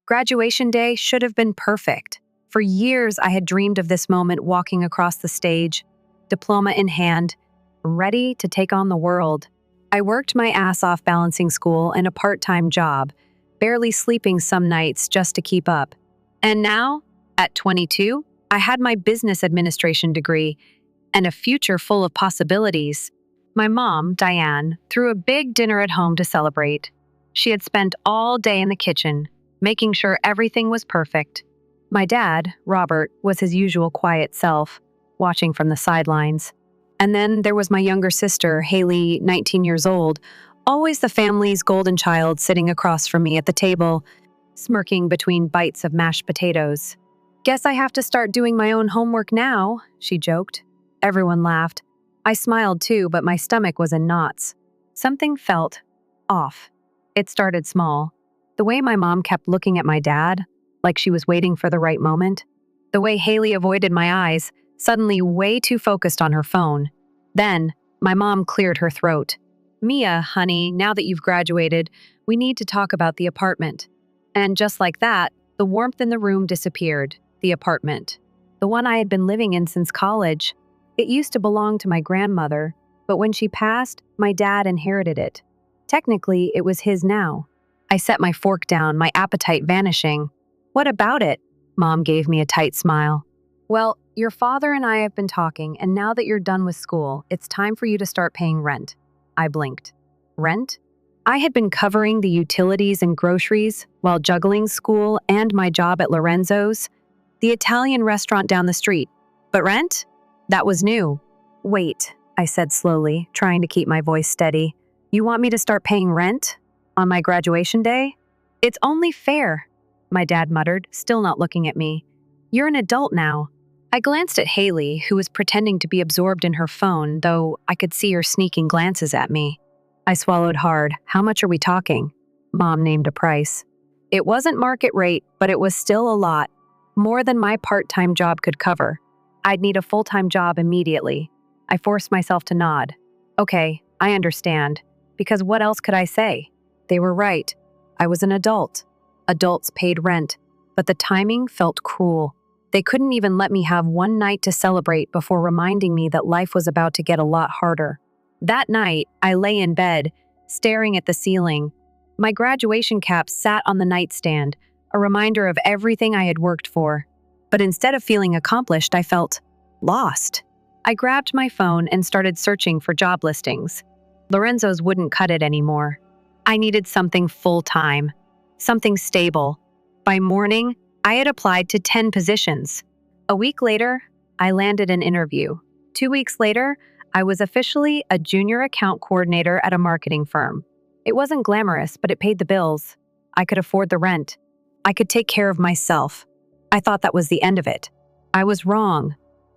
Graduation day should have been perfect. For years, I had dreamed of this moment walking across the stage, diploma in hand, ready to take on the world. I worked my ass off balancing school and a part-time job, barely sleeping some nights just to keep up. And now, at 22, I had my business administration degree and a future full of possibilities. My mom, Diane, threw a big dinner at home to celebrate. She had spent all day in the kitchen, making sure everything was perfect. My dad, Robert, was his usual quiet self, watching from the sidelines. And then there was my younger sister, Haley, 19 years old, always the family's golden child sitting across from me at the table, smirking between bites of mashed potatoes. "Guess I have to start doing my own homework now," she joked. Everyone laughed. I smiled too, but my stomach was in knots. Something felt off. It started small. The way my mom kept looking at my dad, like she was waiting for the right moment. The way Haley avoided my eyes, suddenly way too focused on her phone. Then, my mom cleared her throat. "Mia, honey, now that you've graduated, we need to talk about the apartment." And just like that, the warmth in the room disappeared. The apartment. The one I had been living in since college. It used to belong to my grandmother, but when she passed, my dad inherited it. Technically, it was his now. I set my fork down, my appetite vanishing. "What about it?" Mom gave me a tight smile. "Well, your father and I have been talking, and now that you're done with school, it's time for you to start paying rent." I blinked. Rent? I had been covering the utilities and groceries while juggling school and my job at Lorenzo's, the Italian restaurant down the street. But rent? That was new. "Wait," I said slowly, trying to keep my voice steady. "You want me to start paying rent? On my graduation day?" "It's only fair," my dad muttered, still not looking at me. "You're an adult now." I glanced at Haley, who was pretending to be absorbed in her phone, though I could see her sneaking glances at me. I swallowed hard. "How much are we talking?" Mom named a price. It wasn't market rate, but it was still a lot. More than my part-time job could cover. I'd need a full-time job immediately. I forced myself to nod. "Okay, I understand." Because what else could I say? They were right. I was an adult. Adults paid rent, but the timing felt cruel. They couldn't even let me have one night to celebrate before reminding me that life was about to get a lot harder. That night, I lay in bed, staring at the ceiling. My graduation cap sat on the nightstand, a reminder of everything I had worked for. But instead of feeling accomplished, I felt lost. I grabbed my phone and started searching for job listings. Lorenzo's wouldn't cut it anymore. I needed something full-time, something stable. By morning, I had applied to 10 positions. A week later, I landed an interview. 2 weeks later, I was officially a junior account coordinator at a marketing firm. It wasn't glamorous, but it paid the bills. I could afford the rent. I could take care of myself. I thought that was the end of it. I was wrong.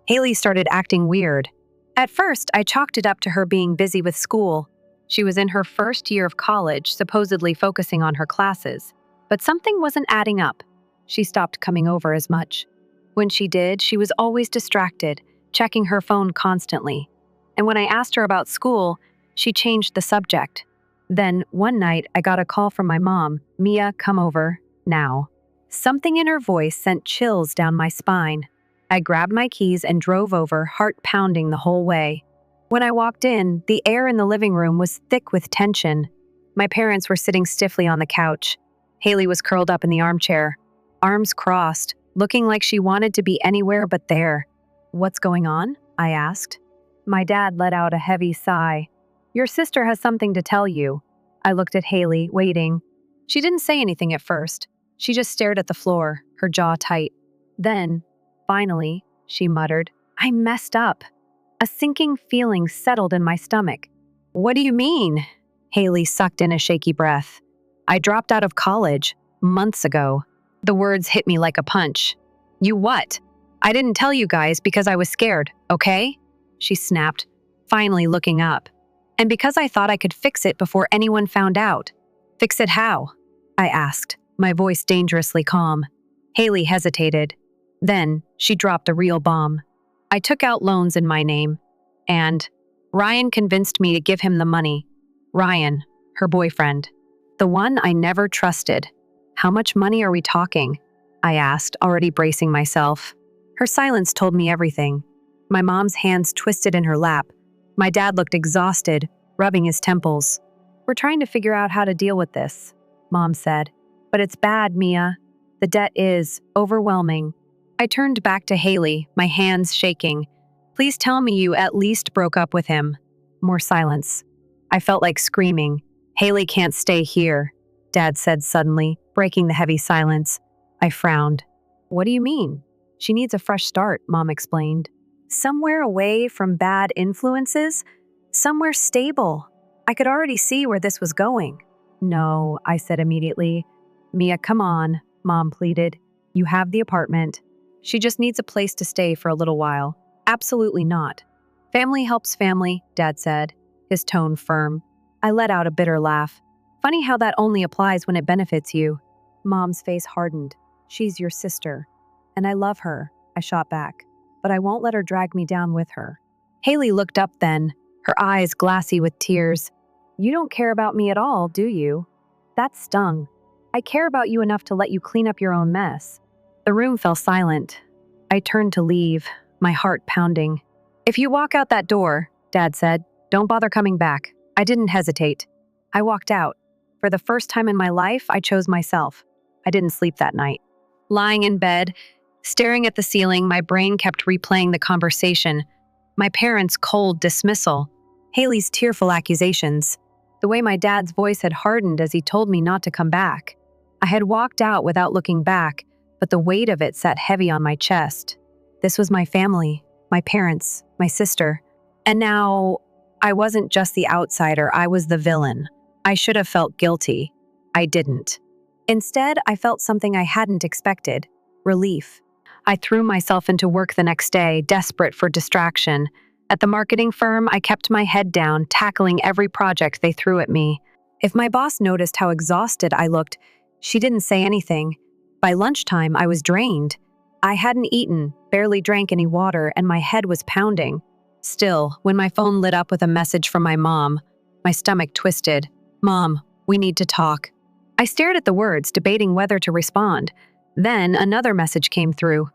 Haley started acting weird. At first, I chalked it up to her being busy with school. She was in her first year of college, supposedly focusing on her classes. But something wasn't adding up. She stopped coming over as much. When she did, she was always distracted, checking her phone constantly. And when I asked her about school, she changed the subject. Then, one night, I got a call from my mom. "Mia, come over, now." Something in her voice sent chills down my spine. I grabbed my keys and drove over, heart pounding the whole way. When I walked in, the air in the living room was thick with tension. My parents were sitting stiffly on the couch. Haley was curled up in the armchair, arms crossed, looking like she wanted to be anywhere but there. "What's going on?" I asked. My dad let out a heavy sigh. "Your sister has something to tell you." I looked at Haley, waiting. She didn't say anything at first. She just stared at the floor, her jaw tight. Then, finally, she muttered, "I messed up." A sinking feeling settled in my stomach. "What do you mean?" Haley sucked in a shaky breath. "I dropped out of college months ago." The words hit me like a punch. "You what?" "I didn't tell you guys because I was scared, okay?" She snapped, finally looking up. "And because I thought I could fix it before anyone found out." "Fix it how?" I asked, my voice dangerously calm. Haley hesitated. Then she dropped a real bomb. "I took out loans in my name, and Ryan convinced me to give him the money." Ryan, her boyfriend. The one I never trusted. How much money are we talking? I asked, already bracing myself. Her silence told me everything. My mom's hands twisted in her lap. My dad looked exhausted, rubbing his temples. We're trying to figure out how to deal with this, Mom said. But it's bad, Mia. The debt is overwhelming. I turned back to Haley, my hands shaking. Please tell me you at least broke up with him. More silence. I felt like screaming. Haley can't stay here, Dad said suddenly, breaking the heavy silence. I frowned. What do you mean? She needs a fresh start, Mom explained. Somewhere away from bad influences? Somewhere stable. I could already see where this was going. No, I said immediately. Mia, come on, Mom pleaded. You have the apartment. She just needs a place to stay for a little while. Absolutely not. Family helps family, Dad said, his tone firm. I let out a bitter laugh. Funny how that only applies when it benefits you. Mom's face hardened. She's your sister. And I love her, I shot back. But I won't let her drag me down with her. Haley looked up then, her eyes glassy with tears. You don't care about me at all, do you? That stung. I care about you enough to let you clean up your own mess. The room fell silent. I turned to leave, my heart pounding. If you walk out that door, Dad said, don't bother coming back. I didn't hesitate. I walked out. For the first time in my life, I chose myself. I didn't sleep that night. Lying in bed, staring at the ceiling, my brain kept replaying the conversation. My parents' cold dismissal. Haley's tearful accusations. The way my dad's voice had hardened as he told me not to come back. I had walked out without looking back, but the weight of it sat heavy on my chest. This was my family, my parents, my sister. And now, I wasn't just the outsider, I was the villain. I should have felt guilty. I didn't. Instead, I felt something I hadn't expected. Relief. I threw myself into work the next day, desperate for distraction. At the marketing firm, I kept my head down, tackling every project they threw at me. If my boss noticed how exhausted I looked, she didn't say anything. By lunchtime, I was drained. I hadn't eaten, barely drank any water, and my head was pounding. Still, when my phone lit up with a message from my mom, my stomach twisted. Mom, we need to talk. I stared at the words, debating whether to respond. Then another message came through.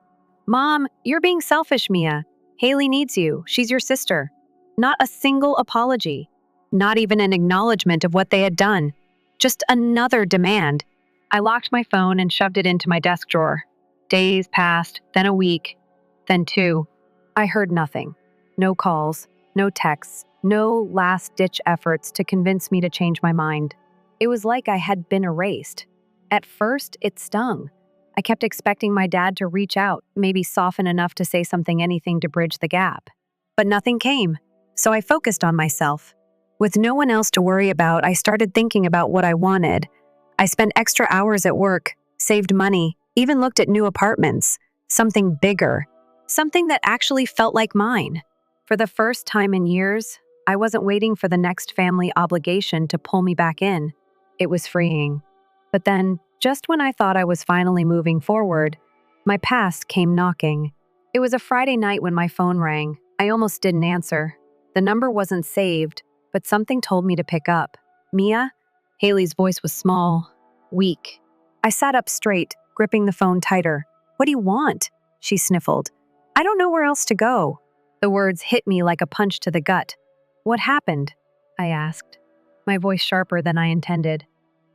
Mom, you're being selfish, Mia. Haley needs you. She's your sister. Not a single apology. Not even an acknowledgement of what they had done. Just another demand. I locked my phone and shoved it into my desk drawer. Days passed, then a week, then 2. I heard nothing. No calls, no texts, no last-ditch efforts to convince me to change my mind. It was like I had been erased. At first, it stung. I kept expecting my dad to reach out, maybe soften enough to say anything to bridge the gap. But nothing came, so I focused on myself. With no one else to worry about, I started thinking about what I wanted. I spent extra hours at work, saved money, even looked at new apartments. Something bigger. Something that actually felt like mine. For the first time in years, I wasn't waiting for the next family obligation to pull me back in. It was freeing. But then, just when I thought I was finally moving forward, my past came knocking. It was a Friday night when my phone rang. I almost didn't answer. The number wasn't saved, but something told me to pick up. Mia? Haley's voice was small, weak. I sat up straight, gripping the phone tighter. What do you want? She sniffled. I don't know where else to go. The words hit me like a punch to the gut. What happened? I asked, my voice sharper than I intended.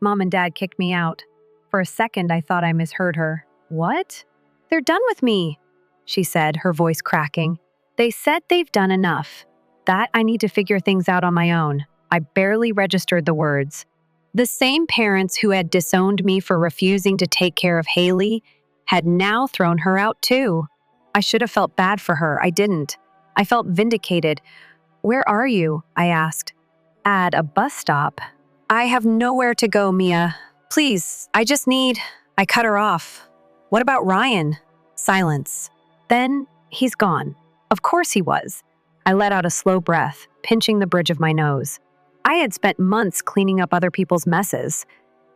Mom and Dad kicked me out. For a second, I thought I misheard her. What? They're done with me, she said, her voice cracking. They said they've done enough. That I need to figure things out on my own. I barely registered the words. The same parents who had disowned me for refusing to take care of Haley had now thrown her out too. I should have felt bad for her. I didn't. I felt vindicated. Where are you? I asked. At a bus stop. I have nowhere to go, Mia. Please, I cut her off. What about Ryan? Silence. Then, he's gone. Of course he was. I let out a slow breath, pinching the bridge of my nose. I had spent months cleaning up other people's messes,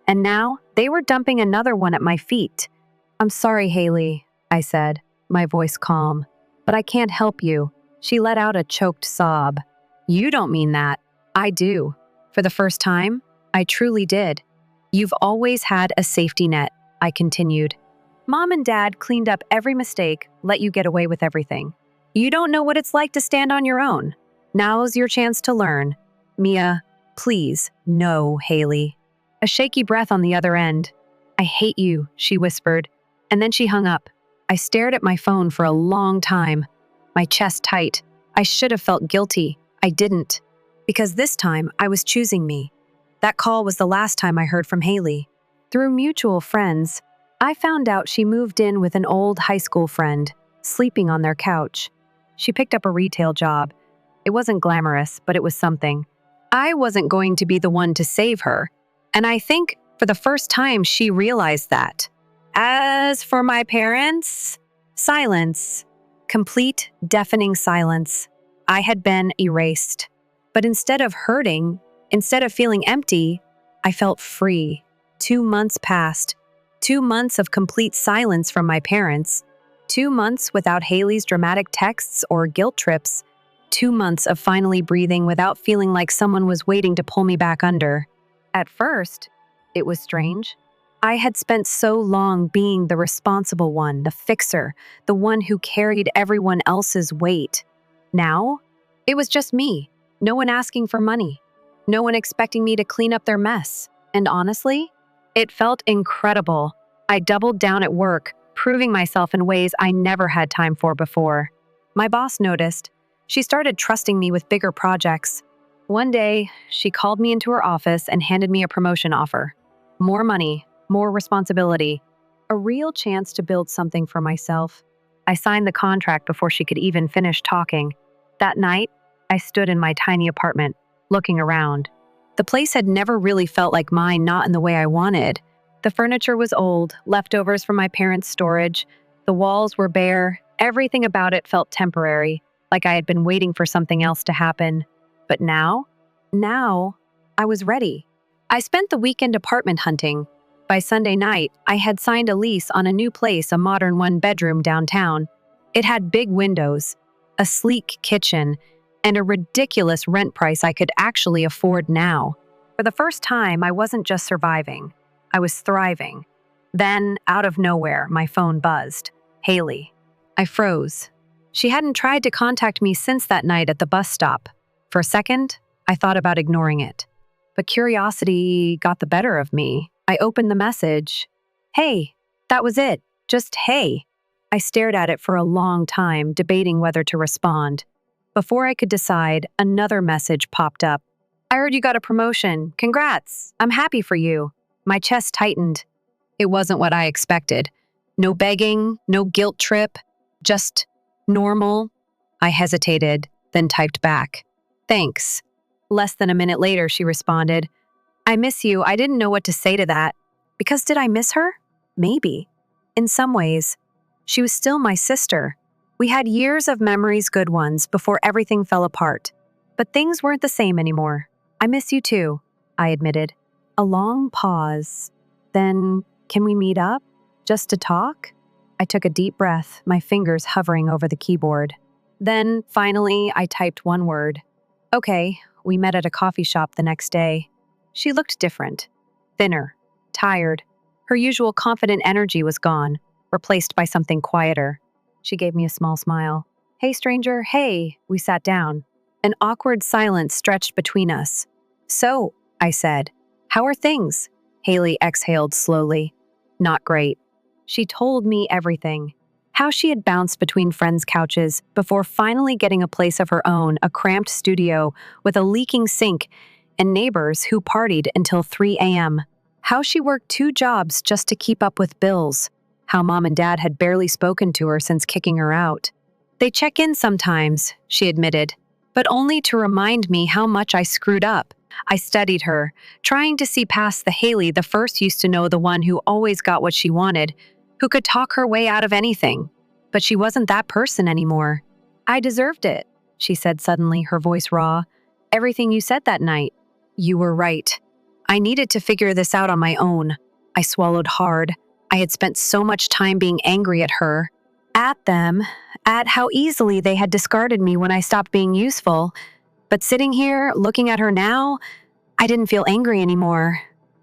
and now they were dumping another one at my feet. I'm sorry, Haley, I said, my voice calm, but I can't help you. She let out a choked sob. You don't mean that. I do. For the first time, I truly did. You've always had a safety net, I continued. Mom and Dad cleaned up every mistake, let you get away with everything. You don't know what it's like to stand on your own. Now's your chance to learn. Mia, please, no, Haley. A shaky breath on the other end. I hate you, she whispered, and then she hung up. I stared at my phone for a long time, my chest tight. I should have felt guilty. I didn't. Because this time, I was choosing me. That call was the last time I heard from Haley. Through mutual friends, I found out she moved in with an old high school friend, sleeping on their couch. She picked up a retail job. It wasn't glamorous, but it was something. I wasn't going to be the one to save her, and I think for the first time she realized that. As for my parents, silence. Complete, deafening silence. I had been erased. But instead of hurting, instead of feeling empty, I felt free. 2 months passed. 2 months of complete silence from my parents. 2 months without Haley's dramatic texts or guilt trips. 2 months of finally breathing without feeling like someone was waiting to pull me back under. At first, it was strange. I had spent so long being the responsible one, the fixer, the one who carried everyone else's weight. Now, it was just me. No one asking for money. No one expecting me to clean up their mess. And honestly, it felt incredible. I doubled down at work, proving myself in ways I never had time for before. My boss noticed. She started trusting me with bigger projects. One day, she called me into her office and handed me a promotion offer. More money, more responsibility, a real chance to build something for myself. I signed the contract before she could even finish talking. That night, I stood in my tiny apartment, looking around. The place had never really felt like mine, not in the way I wanted. The furniture was old, leftovers from my parents' storage. The walls were bare. Everything about it felt temporary, like I had been waiting for something else to happen. But now, I was ready. I spent the weekend apartment hunting. By Sunday night, I had signed a lease on a new place, a modern one-bedroom downtown. It had big windows, a sleek kitchen, and a ridiculous rent price I could actually afford now. For the first time, I wasn't just surviving. I was thriving. Then, out of nowhere, my phone buzzed. Haley. I froze. She hadn't tried to contact me since that night at the bus stop. For a second, I thought about ignoring it. But curiosity got the better of me. I opened the message. Hey, that was it. Just hey. I stared at it for a long time, debating whether to respond. Before I could decide, another message popped up. I heard you got a promotion. Congrats. I'm happy for you. My chest tightened. It wasn't what I expected. No begging, no guilt trip, just normal. I hesitated, then typed back. Thanks. Less than a minute later, she responded. I miss you. I didn't know what to say to that. Because did I miss her? Maybe. In some ways. She was still my sister. We had years of memories, good ones, before everything fell apart. But things weren't the same anymore. I miss you too, I admitted. A long pause. Then, can we meet up? Just to talk? I took a deep breath, my fingers hovering over the keyboard. Then, finally, I typed one word. Okay, we met at a coffee shop the next day. She looked different. Thinner. Tired. Her usual confident energy was gone, replaced by something quieter. She gave me a small smile. Hey, stranger, hey. We sat down. An awkward silence stretched between us. So, I said, how are things? Haley exhaled slowly. Not great. She told me everything. How she had bounced between friends' couches before finally getting a place of her own, a cramped studio with a leaking sink, and neighbors who partied until 3 a.m. How she worked 2 jobs just to keep up with bills. How Mom and Dad had barely spoken to her since kicking her out. They check in sometimes, she admitted, but only to remind me how much I screwed up. I studied her, trying to see past the Haley the first used to know, the one who always got what she wanted, who could talk her way out of anything. But she wasn't that person anymore. I deserved it, she said suddenly, her voice raw. Everything you said that night. You were right. I needed to figure this out on my own. I swallowed hard. I had spent so much time being angry at her, at them, at how easily they had discarded me when I stopped being useful. But sitting here, looking at her now, I didn't feel angry anymore.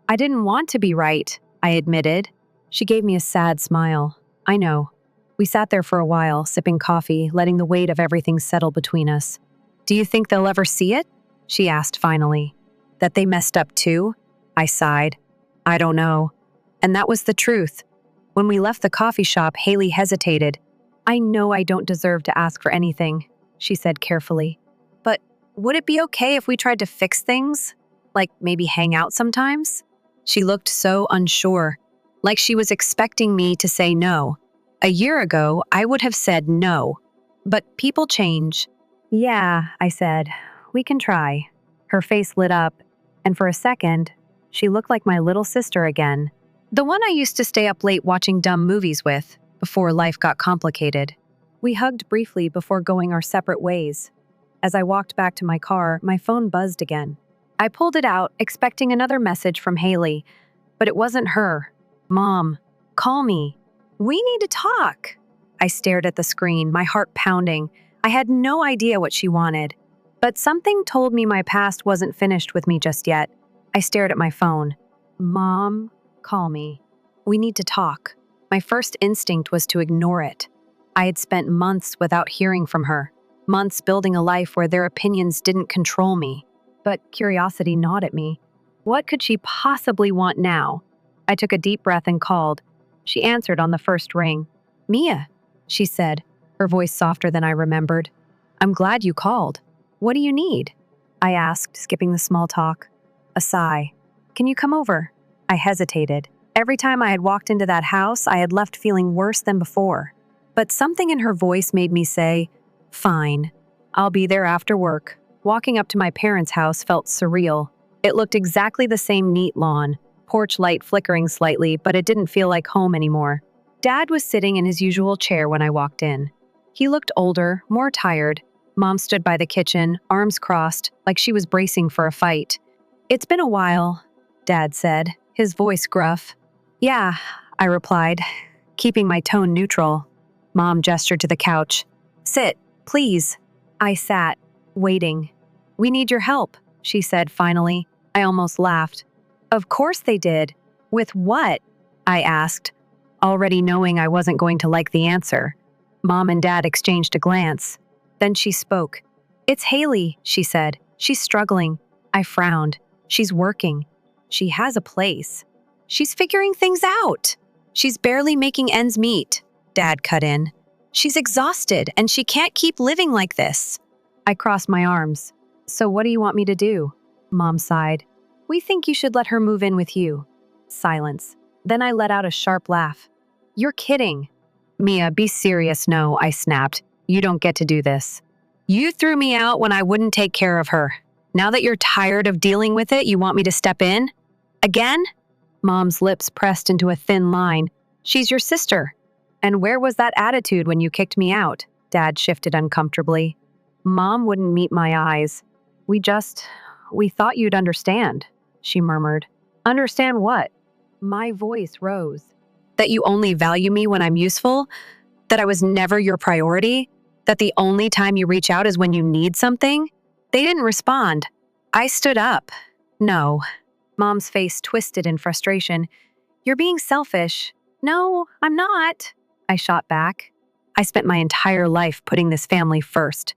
I didn't want to be right, I admitted. She gave me a sad smile. I know. We sat there for a while, sipping coffee, letting the weight of everything settle between us. Do you think they'll ever see it? She asked finally. That they messed up too? I sighed. I don't know. And that was the truth. When we left the coffee shop, Haley hesitated. I know I don't deserve to ask for anything, she said carefully. But would it be okay if we tried to fix things? Like maybe hang out sometimes? She looked so unsure, like she was expecting me to say no. A year ago, I would have said no. But people change. Yeah, I said. We can try. Her face lit up, and for a second, she looked like my little sister again. The one I used to stay up late watching dumb movies with, before life got complicated. We hugged briefly before going our separate ways. As I walked back to my car, my phone buzzed again. I pulled it out, expecting another message from Haley, but it wasn't her. Mom, call me. We need to talk. I stared at the screen, my heart pounding. I had no idea what she wanted. But something told me my past wasn't finished with me just yet. I stared at my phone. Mom, call me. We need to talk. My first instinct was to ignore it. I had spent months without hearing from her, months building a life where their opinions didn't control me. But curiosity gnawed at me. What could she possibly want now? I took a deep breath and called. She answered on the first ring. Mia, she said, her voice softer than I remembered. I'm glad you called. What do you need? I asked, skipping the small talk. A sigh. Can you come over? I hesitated. Every time I had walked into that house, I had left feeling worse than before. But something in her voice made me say, fine. I'll be there after work. Walking up to my parents' house felt surreal. It looked exactly the same neat lawn, porch light flickering slightly, but it didn't feel like home anymore. Dad was sitting in his usual chair when I walked in. He looked older, more tired. Mom stood by the kitchen, arms crossed, like she was bracing for a fight. It's been a while, Dad said, his voice gruff. Yeah, I replied, keeping my tone neutral. Mom gestured to the couch. Sit, please. I sat, waiting. We need your help, she said finally. I almost laughed. Of course they did. With what? I asked, already knowing I wasn't going to like the answer. Mom and Dad exchanged a glance. Then she spoke. It's Haley, she said. She's struggling. I frowned. She's working. She has a place. She's figuring things out. She's barely making ends meet, Dad cut in. She's exhausted, and she can't keep living like this. I crossed my arms. So what do you want me to do? Mom sighed. We think you should let her move in with you. Silence. Then I let out a sharp laugh. You're kidding. Mia, be serious. No, I snapped. You don't get to do this. You threw me out when I wouldn't take care of her. Now that you're tired of dealing with it, you want me to step in? Again? Mom's lips pressed into a thin line. She's your sister. And where was that attitude when you kicked me out? Dad shifted uncomfortably. Mom wouldn't meet my eyes. We thought you'd understand, she murmured. Understand what? My voice rose. That you only value me when I'm useful? That I was never your priority? That the only time you reach out is when you need something? They didn't respond. I stood up. No. Mom's face twisted in frustration. You're being selfish. No, I'm not. I shot back. I spent my entire life putting this family first.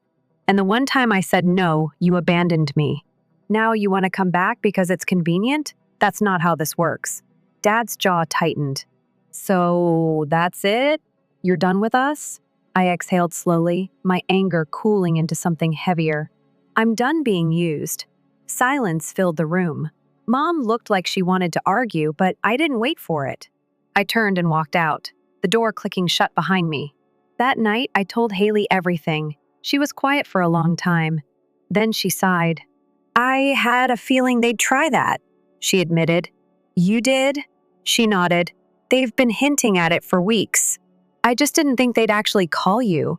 And the one time I said no, you abandoned me. Now you want to come back because it's convenient? That's not how this works. Dad's jaw tightened. So that's it? You're done with us? I exhaled slowly, my anger cooling into something heavier. I'm done being used. Silence filled the room. Mom looked like she wanted to argue, but I didn't wait for it. I turned and walked out, the door clicking shut behind me. That night, I told Haley everything. She was quiet for a long time. Then she sighed. I had a feeling they'd try that, she admitted. You did? She nodded. They've been hinting at it for weeks. I just didn't think they'd actually call you.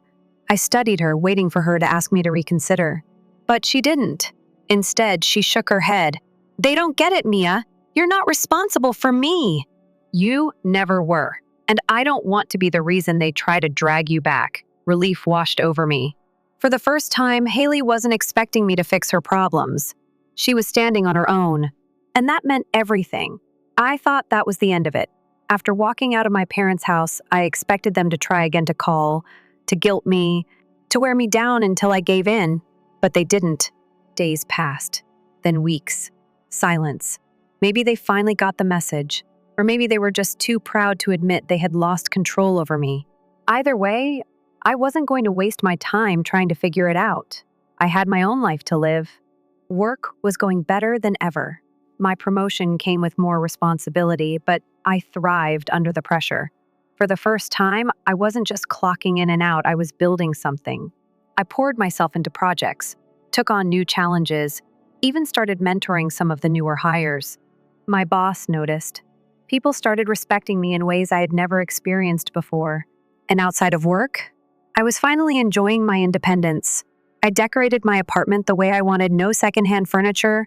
I studied her, waiting for her to ask me to reconsider. But she didn't. Instead, she shook her head. They don't get it, Mia. You're not responsible for me. You never were. And I don't want to be the reason they try to drag you back. Relief washed over me. For the first time, Haley wasn't expecting me to fix her problems. She was standing on her own. And that meant everything. I thought that was the end of it. After walking out of my parents' house, I expected them to try again to call, to guilt me, to wear me down until I gave in. But they didn't. Days passed, then weeks. Silence. Maybe they finally got the message, or maybe they were just too proud to admit they had lost control over me. Either way, I wasn't going to waste my time trying to figure it out. I had my own life to live. Work was going better than ever. My promotion came with more responsibility, but I thrived under the pressure. For the first time, I wasn't just clocking in and out, I was building something. I poured myself into projects, took on new challenges, even started mentoring some of the newer hires. My boss noticed. People started respecting me in ways I had never experienced before. And outside of work, I was finally enjoying my independence. I decorated my apartment the way I wanted, no secondhand furniture,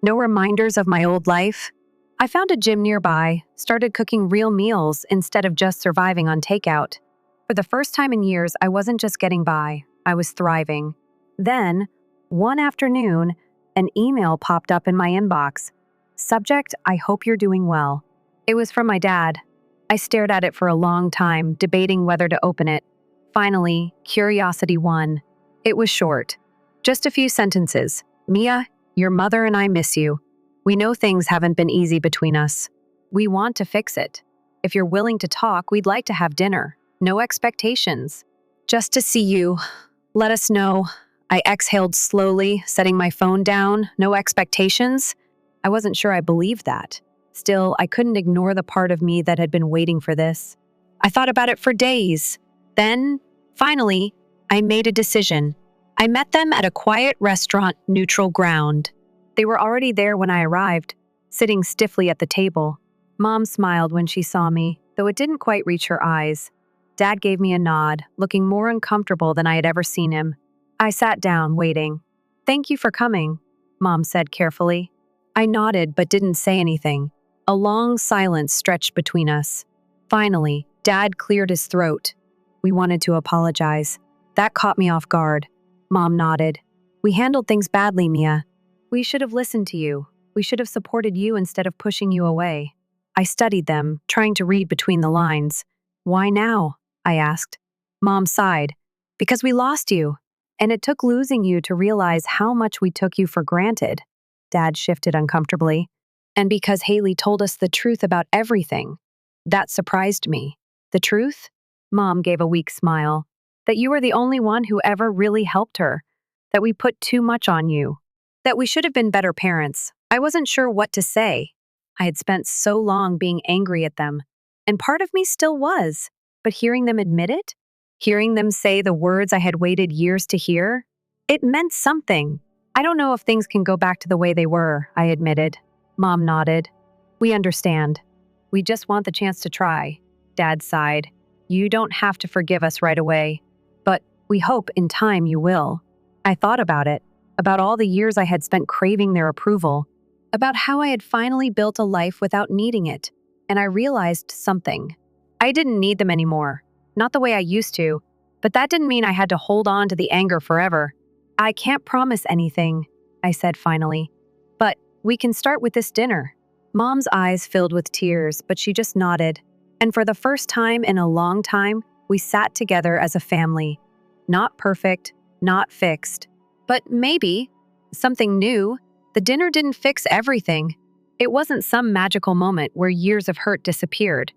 no reminders of my old life. I found a gym nearby, started cooking real meals instead of just surviving on takeout. For the first time in years, I wasn't just getting by, I was thriving. Then, one afternoon, an email popped up in my inbox. Subject, I hope you're doing well. It was from my dad. I stared at it for a long time, debating whether to open it. Finally, curiosity won. It was short. Just a few sentences. Mia, your mother and I miss you. We know things haven't been easy between us. We want to fix it. If you're willing to talk, we'd like to have dinner. No expectations. Just to see you. Let us know. I exhaled slowly, setting my phone down. No expectations? I wasn't sure I believed that. Still, I couldn't ignore the part of me that had been waiting for this. I thought about it for days. Then, finally, I made a decision. I met them at a quiet restaurant, neutral ground. They were already there when I arrived, sitting stiffly at the table. Mom smiled when she saw me, though it didn't quite reach her eyes. Dad gave me a nod, looking more uncomfortable than I had ever seen him. I sat down, waiting. Thank you for coming, Mom said carefully. I nodded but didn't say anything. A long silence stretched between us. Finally, Dad cleared his throat. We wanted to apologize. That caught me off guard. Mom nodded. We handled things badly, Mia. We should have listened to you. We should have supported you instead of pushing you away. I studied them, trying to read between the lines. Why now? I asked. Mom sighed. Because we lost you. And it took losing you to realize how much we took you for granted. Dad shifted uncomfortably. And because Haley told us the truth about everything. That surprised me. The truth? Mom gave a weak smile. That you were the only one who ever really helped her. That we put too much on you. That we should have been better parents. I wasn't sure what to say. I had spent so long being angry at them. And part of me still was. But hearing them admit it? Hearing them say the words I had waited years to hear? It meant something. I don't know if things can go back to the way they were, I admitted. Mom nodded. We understand. We just want the chance to try. Dad sighed. You don't have to forgive us right away. But we hope in time you will. I thought about it. About all the years I had spent craving their approval. About how I had finally built a life without needing it. And I realized something. I didn't need them anymore. Not the way I used to. But that didn't mean I had to hold on to the anger forever. I can't promise anything, I said finally. But we can start with this dinner. Mom's eyes filled with tears, but she just nodded. And for the first time in a long time, we sat together as a family. Not perfect, not fixed. But maybe something new. The dinner didn't fix everything. It wasn't some magical moment where years of hurt disappeared.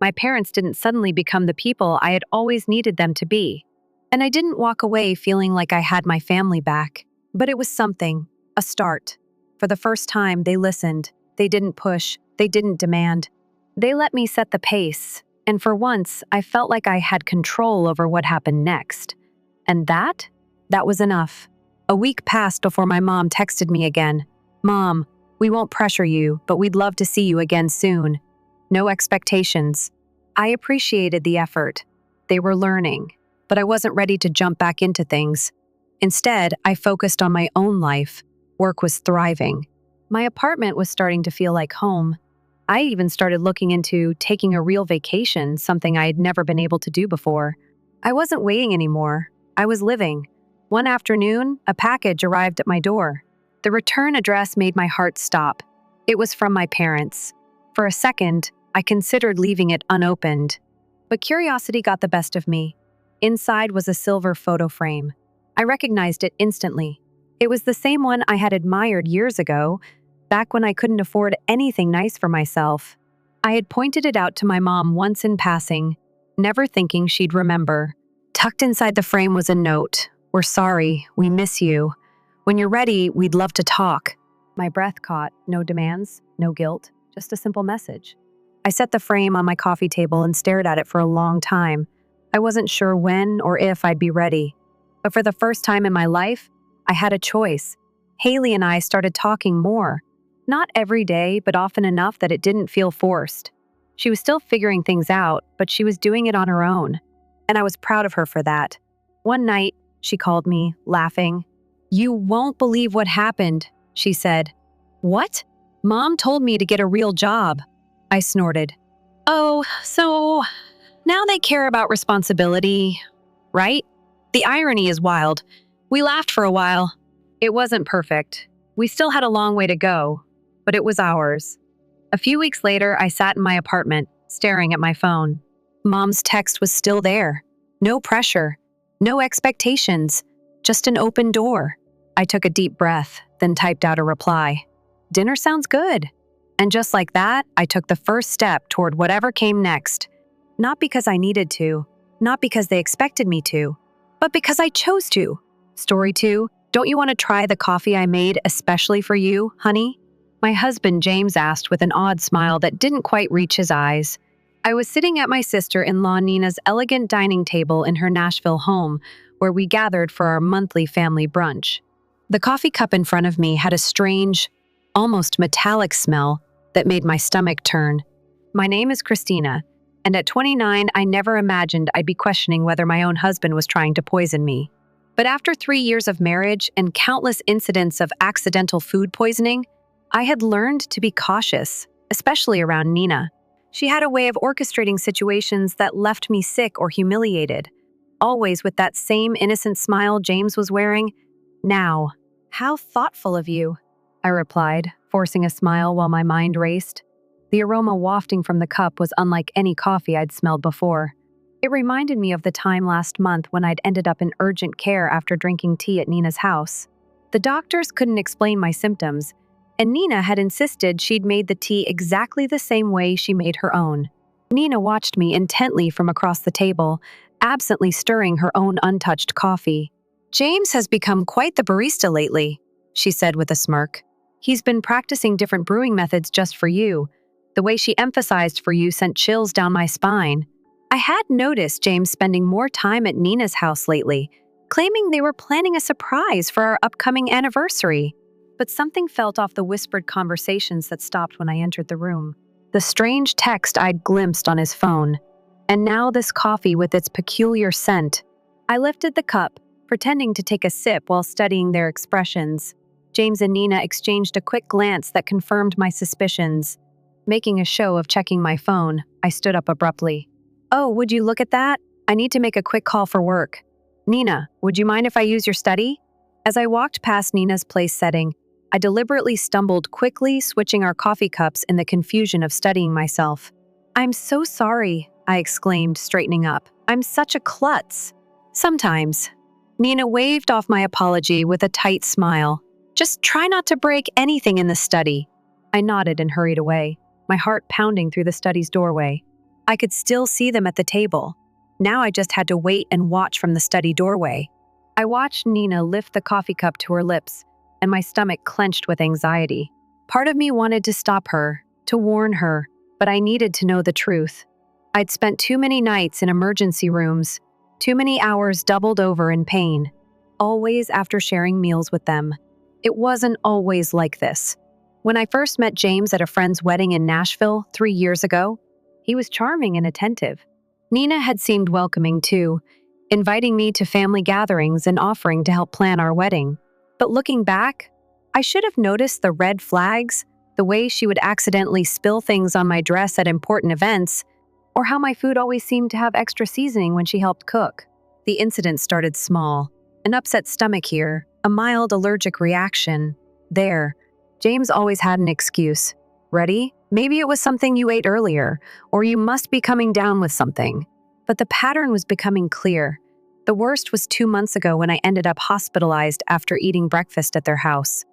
My parents didn't suddenly become the people I had always needed them to be. And I didn't walk away feeling like I had my family back. But it was something, a start. For the first time, they listened. They didn't push. They didn't demand. They let me set the pace. And for once, I felt like I had control over what happened next. And that was enough. A week passed before my mom texted me again. Mom, we won't pressure you, but we'd love to see you again soon. No expectations. I appreciated the effort. They were learning, but I wasn't ready to jump back into things. Instead, I focused on my own life. Work was thriving. My apartment was starting to feel like home. I even started looking into taking a real vacation, something I had never been able to do before. I wasn't waiting anymore. I was living. One afternoon, a package arrived at my door. The return address made my heart stop. It was from my parents. For a second, I considered leaving it unopened. But curiosity got the best of me. Inside was a silver photo frame. I recognized it instantly. It was the same one I had admired years ago, back when I couldn't afford anything nice for myself. I had pointed it out to my mom once in passing, never thinking she'd remember. Tucked inside the frame was a note. "We're sorry, we miss you. When you're ready, we'd love to talk." My breath caught. No demands, no guilt, just a simple message. I set the frame on my coffee table and stared at it for a long time. I wasn't sure when or if I'd be ready. But for the first time in my life, I had a choice. Haley and I started talking more. Not every day, but often enough that it didn't feel forced. She was still figuring things out, but she was doing it on her own. And I was proud of her for that. One night, she called me, laughing. "You won't believe what happened," she said. "What?" "Mom told me to get a real job." I snorted. "Oh, so now they care about responsibility, right?" The irony is wild. We laughed for a while. It wasn't perfect. We still had a long way to go, but it was ours. A few weeks later, I sat in my apartment, staring at my phone. Mom's text was still there. No pressure, no expectations, just an open door. I took a deep breath, then typed out a reply. "Dinner sounds good." And just like that, I took the first step toward whatever came next. Not because I needed to, not because they expected me to, but because I chose to. Story 2, don't you want to try the coffee I made especially for you, honey? My husband James asked with an odd smile that didn't quite reach his eyes. I was sitting at my sister-in-law Nina's elegant dining table in her Nashville home, where we gathered for our monthly family brunch. The coffee cup in front of me had a strange, almost metallic smell that made my stomach turn. My name is Christina, and at 29, I never imagined I'd be questioning whether my own husband was trying to poison me. But after 3 years of marriage and countless incidents of accidental food poisoning, I had learned to be cautious, especially around Nina. She had a way of orchestrating situations that left me sick or humiliated, always with that same innocent smile James was wearing. "Now, how thoughtful of you," I replied, forcing a smile while my mind raced. The aroma wafting from the cup was unlike any coffee I'd smelled before. It reminded me of the time last month when I'd ended up in urgent care after drinking tea at Nina's house. The doctors couldn't explain my symptoms, and Nina had insisted she'd made the tea exactly the same way she made her own. Nina watched me intently from across the table, absently stirring her own untouched coffee. "James has become quite the barista lately," she said with a smirk. "He's been practicing different brewing methods just for you." The way she emphasized "for you" sent chills down my spine. I had noticed James spending more time at Nina's house lately, claiming they were planning a surprise for our upcoming anniversary. But something felt off the whispered conversations that stopped when I entered the room. The strange text I'd glimpsed on his phone. And now this coffee with its peculiar scent. I lifted the cup, pretending to take a sip while studying their expressions. James and Nina exchanged a quick glance that confirmed my suspicions. Making a show of checking my phone, I stood up abruptly. "Oh, would you look at that? I need to make a quick call for work. Nina, would you mind if I use your study?" As I walked past Nina's place setting, I deliberately stumbled quickly, switching our coffee cups in the confusion of studying myself. "I'm so sorry," I exclaimed, straightening up. "I'm such a klutz." "Sometimes." Nina waved off my apology with a tight smile. "Just try not to break anything in the study." I nodded and hurried away, my heart pounding through the study's doorway. I could still see them at the table. Now I just had to wait and watch from the study doorway. I watched Nina lift the coffee cup to her lips, and my stomach clenched with anxiety. Part of me wanted to stop her, to warn her, but I needed to know the truth. I'd spent too many nights in emergency rooms, too many hours doubled over in pain, always after sharing meals with them. It wasn't always like this. When I first met James at a friend's wedding in Nashville 3 years ago, he was charming and attentive. Nina had seemed welcoming too, inviting me to family gatherings and offering to help plan our wedding. But looking back, I should have noticed the red flags, the way she would accidentally spill things on my dress at important events, or how my food always seemed to have extra seasoning when she helped cook. The incident started small. An upset stomach here, a mild allergic reaction there. James always had an excuse. Ready? Maybe it was something you ate earlier, or you must be coming down with something. But the pattern was becoming clear. The worst was 2 months ago when I ended up hospitalized after eating breakfast at their house.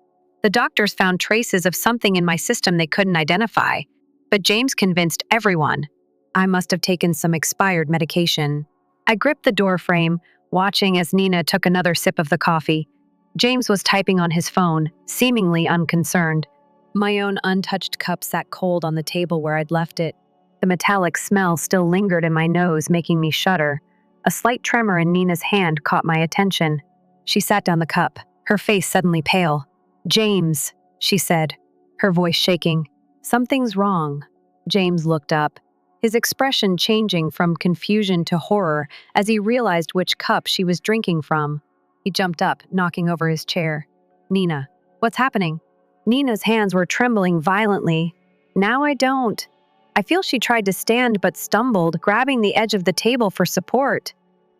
The doctors found traces of something in my system they couldn't identify, but James convinced everyone. I must have taken some expired medication. I gripped the door frame, watching as Nina took another sip of the coffee. James was typing on his phone, seemingly unconcerned. My own untouched cup sat cold on the table where I'd left it. The metallic smell still lingered in my nose, making me shudder. A slight tremor in Nina's hand caught my attention. She sat down the cup, her face suddenly pale. "James," she said, her voice shaking. "Something's wrong." James looked up, his expression changing from confusion to horror as he realized which cup she was drinking from. He jumped up, knocking over his chair. "Nina, what's happening?" Nina's hands were trembling violently. "Now I don't." I feel she tried to stand but stumbled, grabbing the edge of the table for support.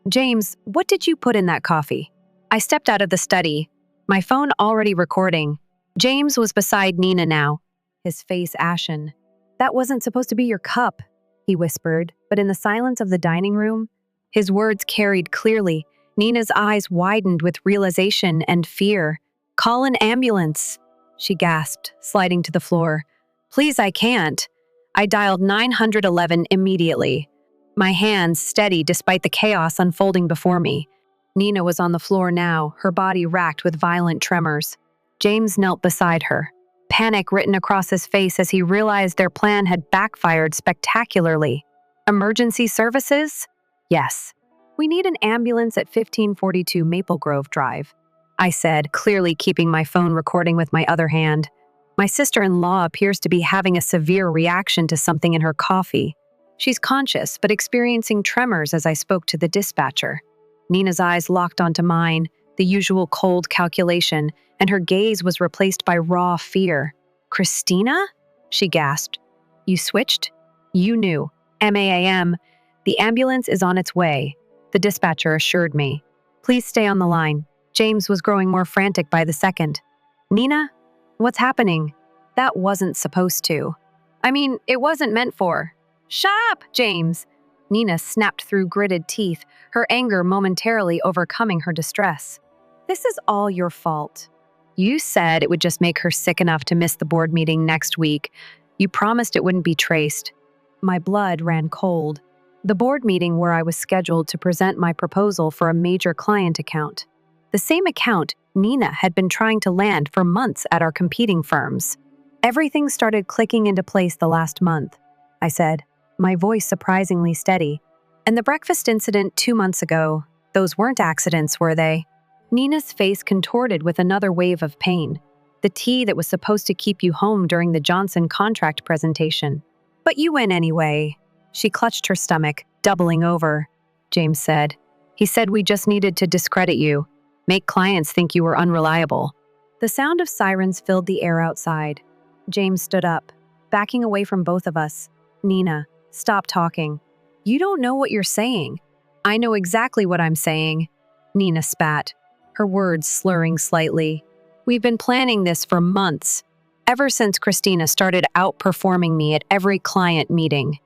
"James, what did you put in that coffee?" I stepped out of the study, my phone already recording. James was beside Nina now, his face ashen. "That wasn't supposed to be your cup," he whispered, but in the silence of the dining room, his words carried clearly. Nina's eyes widened with realization and fear. "Call an ambulance," she gasped, sliding to the floor. "Please, I can't." I dialed 911 immediately, my hands steady despite the chaos unfolding before me. Nina was on the floor now, her body racked with violent tremors. James knelt beside her, panic written across his face as he realized their plan had backfired spectacularly. "Emergency services?" "Yes. We need an ambulance at 1542 Maple Grove Drive," I said, clearly keeping my phone recording with my other hand. My sister-in-law appears to be having a severe reaction to something in her coffee. She's conscious, but experiencing tremors as I spoke to the dispatcher. Nina's eyes locked onto mine, the usual cold calculation, and her gaze was replaced by raw fear. "Christina?" she gasped. "You switched? You knew. MAAM. The ambulance is on its way," the dispatcher assured me. "Please stay on the line." James was growing more frantic by the second. "Nina? What's happening?" "That wasn't supposed to. I mean, it wasn't meant for." "Shut up, James!" Nina snapped through gritted teeth, her anger momentarily overcoming her distress. "This is all your fault. You said it would just make her sick enough to miss the board meeting next week. You promised it wouldn't be traced." My blood ran cold. The board meeting where I was scheduled to present my proposal for a major client account. The same account Nina had been trying to land for months at our competing firms. "Everything started clicking into place the last month," I said, my voice surprisingly steady. "And the breakfast incident 2 months ago, those weren't accidents, were they?" Nina's face contorted with another wave of pain. "The tea that was supposed to keep you home during the Johnson contract presentation. But you went anyway." She clutched her stomach, doubling over. "James said. He said we just needed to discredit you, make clients think you were unreliable." The sound of sirens filled the air outside. James stood up, backing away from both of us. "Nina, stop talking. You don't know what you're saying." "I know exactly what I'm saying," Nina spat, her words slurring slightly. "We've been planning this for months, ever since Christina started outperforming me at every client meeting."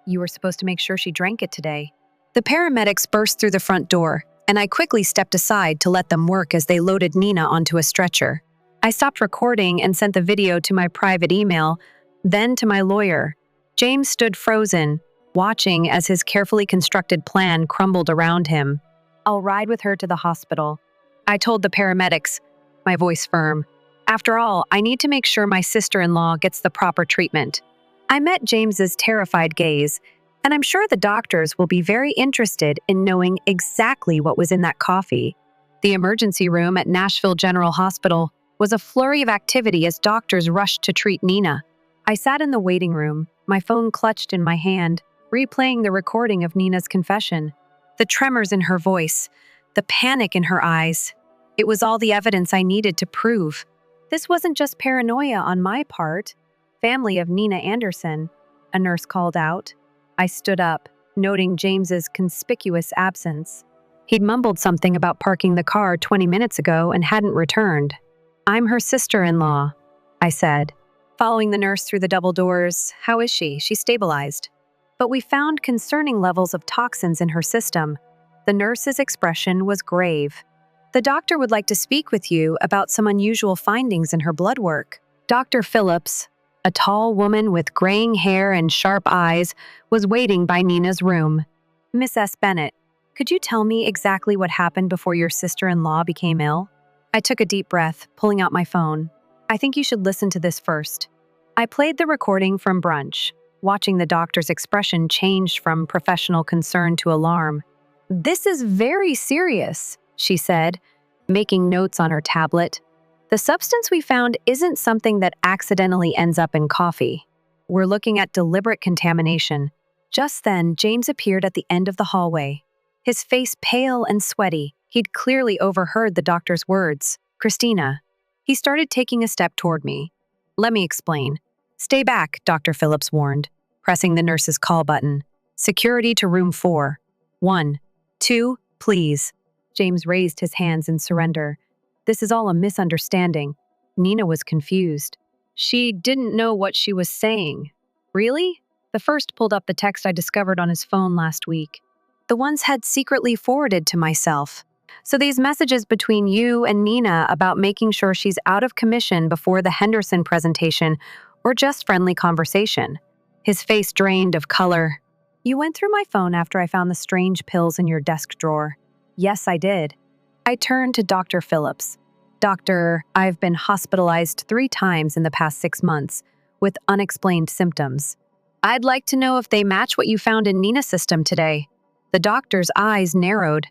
"You were supposed to make sure she drank it today." The paramedics burst through the front door, and I quickly stepped aside to let them work as they loaded Nina onto a stretcher. I stopped recording and sent the video to my private email, then to my lawyer. James stood frozen, watching as his carefully constructed plan crumbled around him. "I'll ride with her to the hospital," I told the paramedics, my voice firm. "After all, I need to make sure my sister-in-law gets the proper treatment." I met James's terrified gaze, and I'm sure the doctors will be very interested in knowing exactly what was in that coffee. The emergency room at Nashville General Hospital was a flurry of activity as doctors rushed to treat Nina. I sat in the waiting room, my phone clutched in my hand, replaying the recording of Nina's confession. The tremors in her voice, the panic in her eyes. It was all the evidence I needed to prove. This wasn't just paranoia on my part. "Family of Nina Anderson," a nurse called out. I stood up, noting James's conspicuous absence. He'd mumbled something about parking the car 20 minutes ago and hadn't returned. "I'm her sister-in-law." I said. Following the nurse through the double doors, how is she? She's stabilized. But we found concerning levels of toxins in her system. The nurse's expression was grave. The doctor would like to speak with you about some unusual findings in her blood work. Dr. Phillips, a tall woman with graying hair and sharp eyes, was waiting by Nina's room. Miss S. Bennett, could you tell me exactly what happened before your sister-in-law became ill? I took a deep breath, pulling out my phone. I think you should listen to this first. I played the recording from brunch, watching the doctor's expression change from professional concern to alarm. This is very serious, she said, making notes on her tablet. The substance we found isn't something that accidentally ends up in coffee. We're looking at deliberate contamination. Just then, James appeared at the end of the hallway. His face pale and sweaty. He'd clearly overheard the doctor's words. Christina. He started taking a step toward me. Let me explain. Stay back, Dr. Phillips warned, pressing the nurse's call button. Security to room 4. 1. 2, please. James raised his hands in surrender. This is all a misunderstanding. Nina was confused. She didn't know what she was saying. Really? The first pulled up the text I discovered on his phone last week. The ones had secretly forwarded to myself. So these messages between you and Nina about making sure she's out of commission before the Henderson presentation were just friendly conversation. His face drained of color. You went through my phone after I found the strange pills in your desk drawer. Yes, I did. I turned to Dr. Phillips. Doctor, I've been hospitalized 3 times in the past 6 months with unexplained symptoms. I'd like to know if they match what you found in Nina's system today. The doctor's eyes narrowed.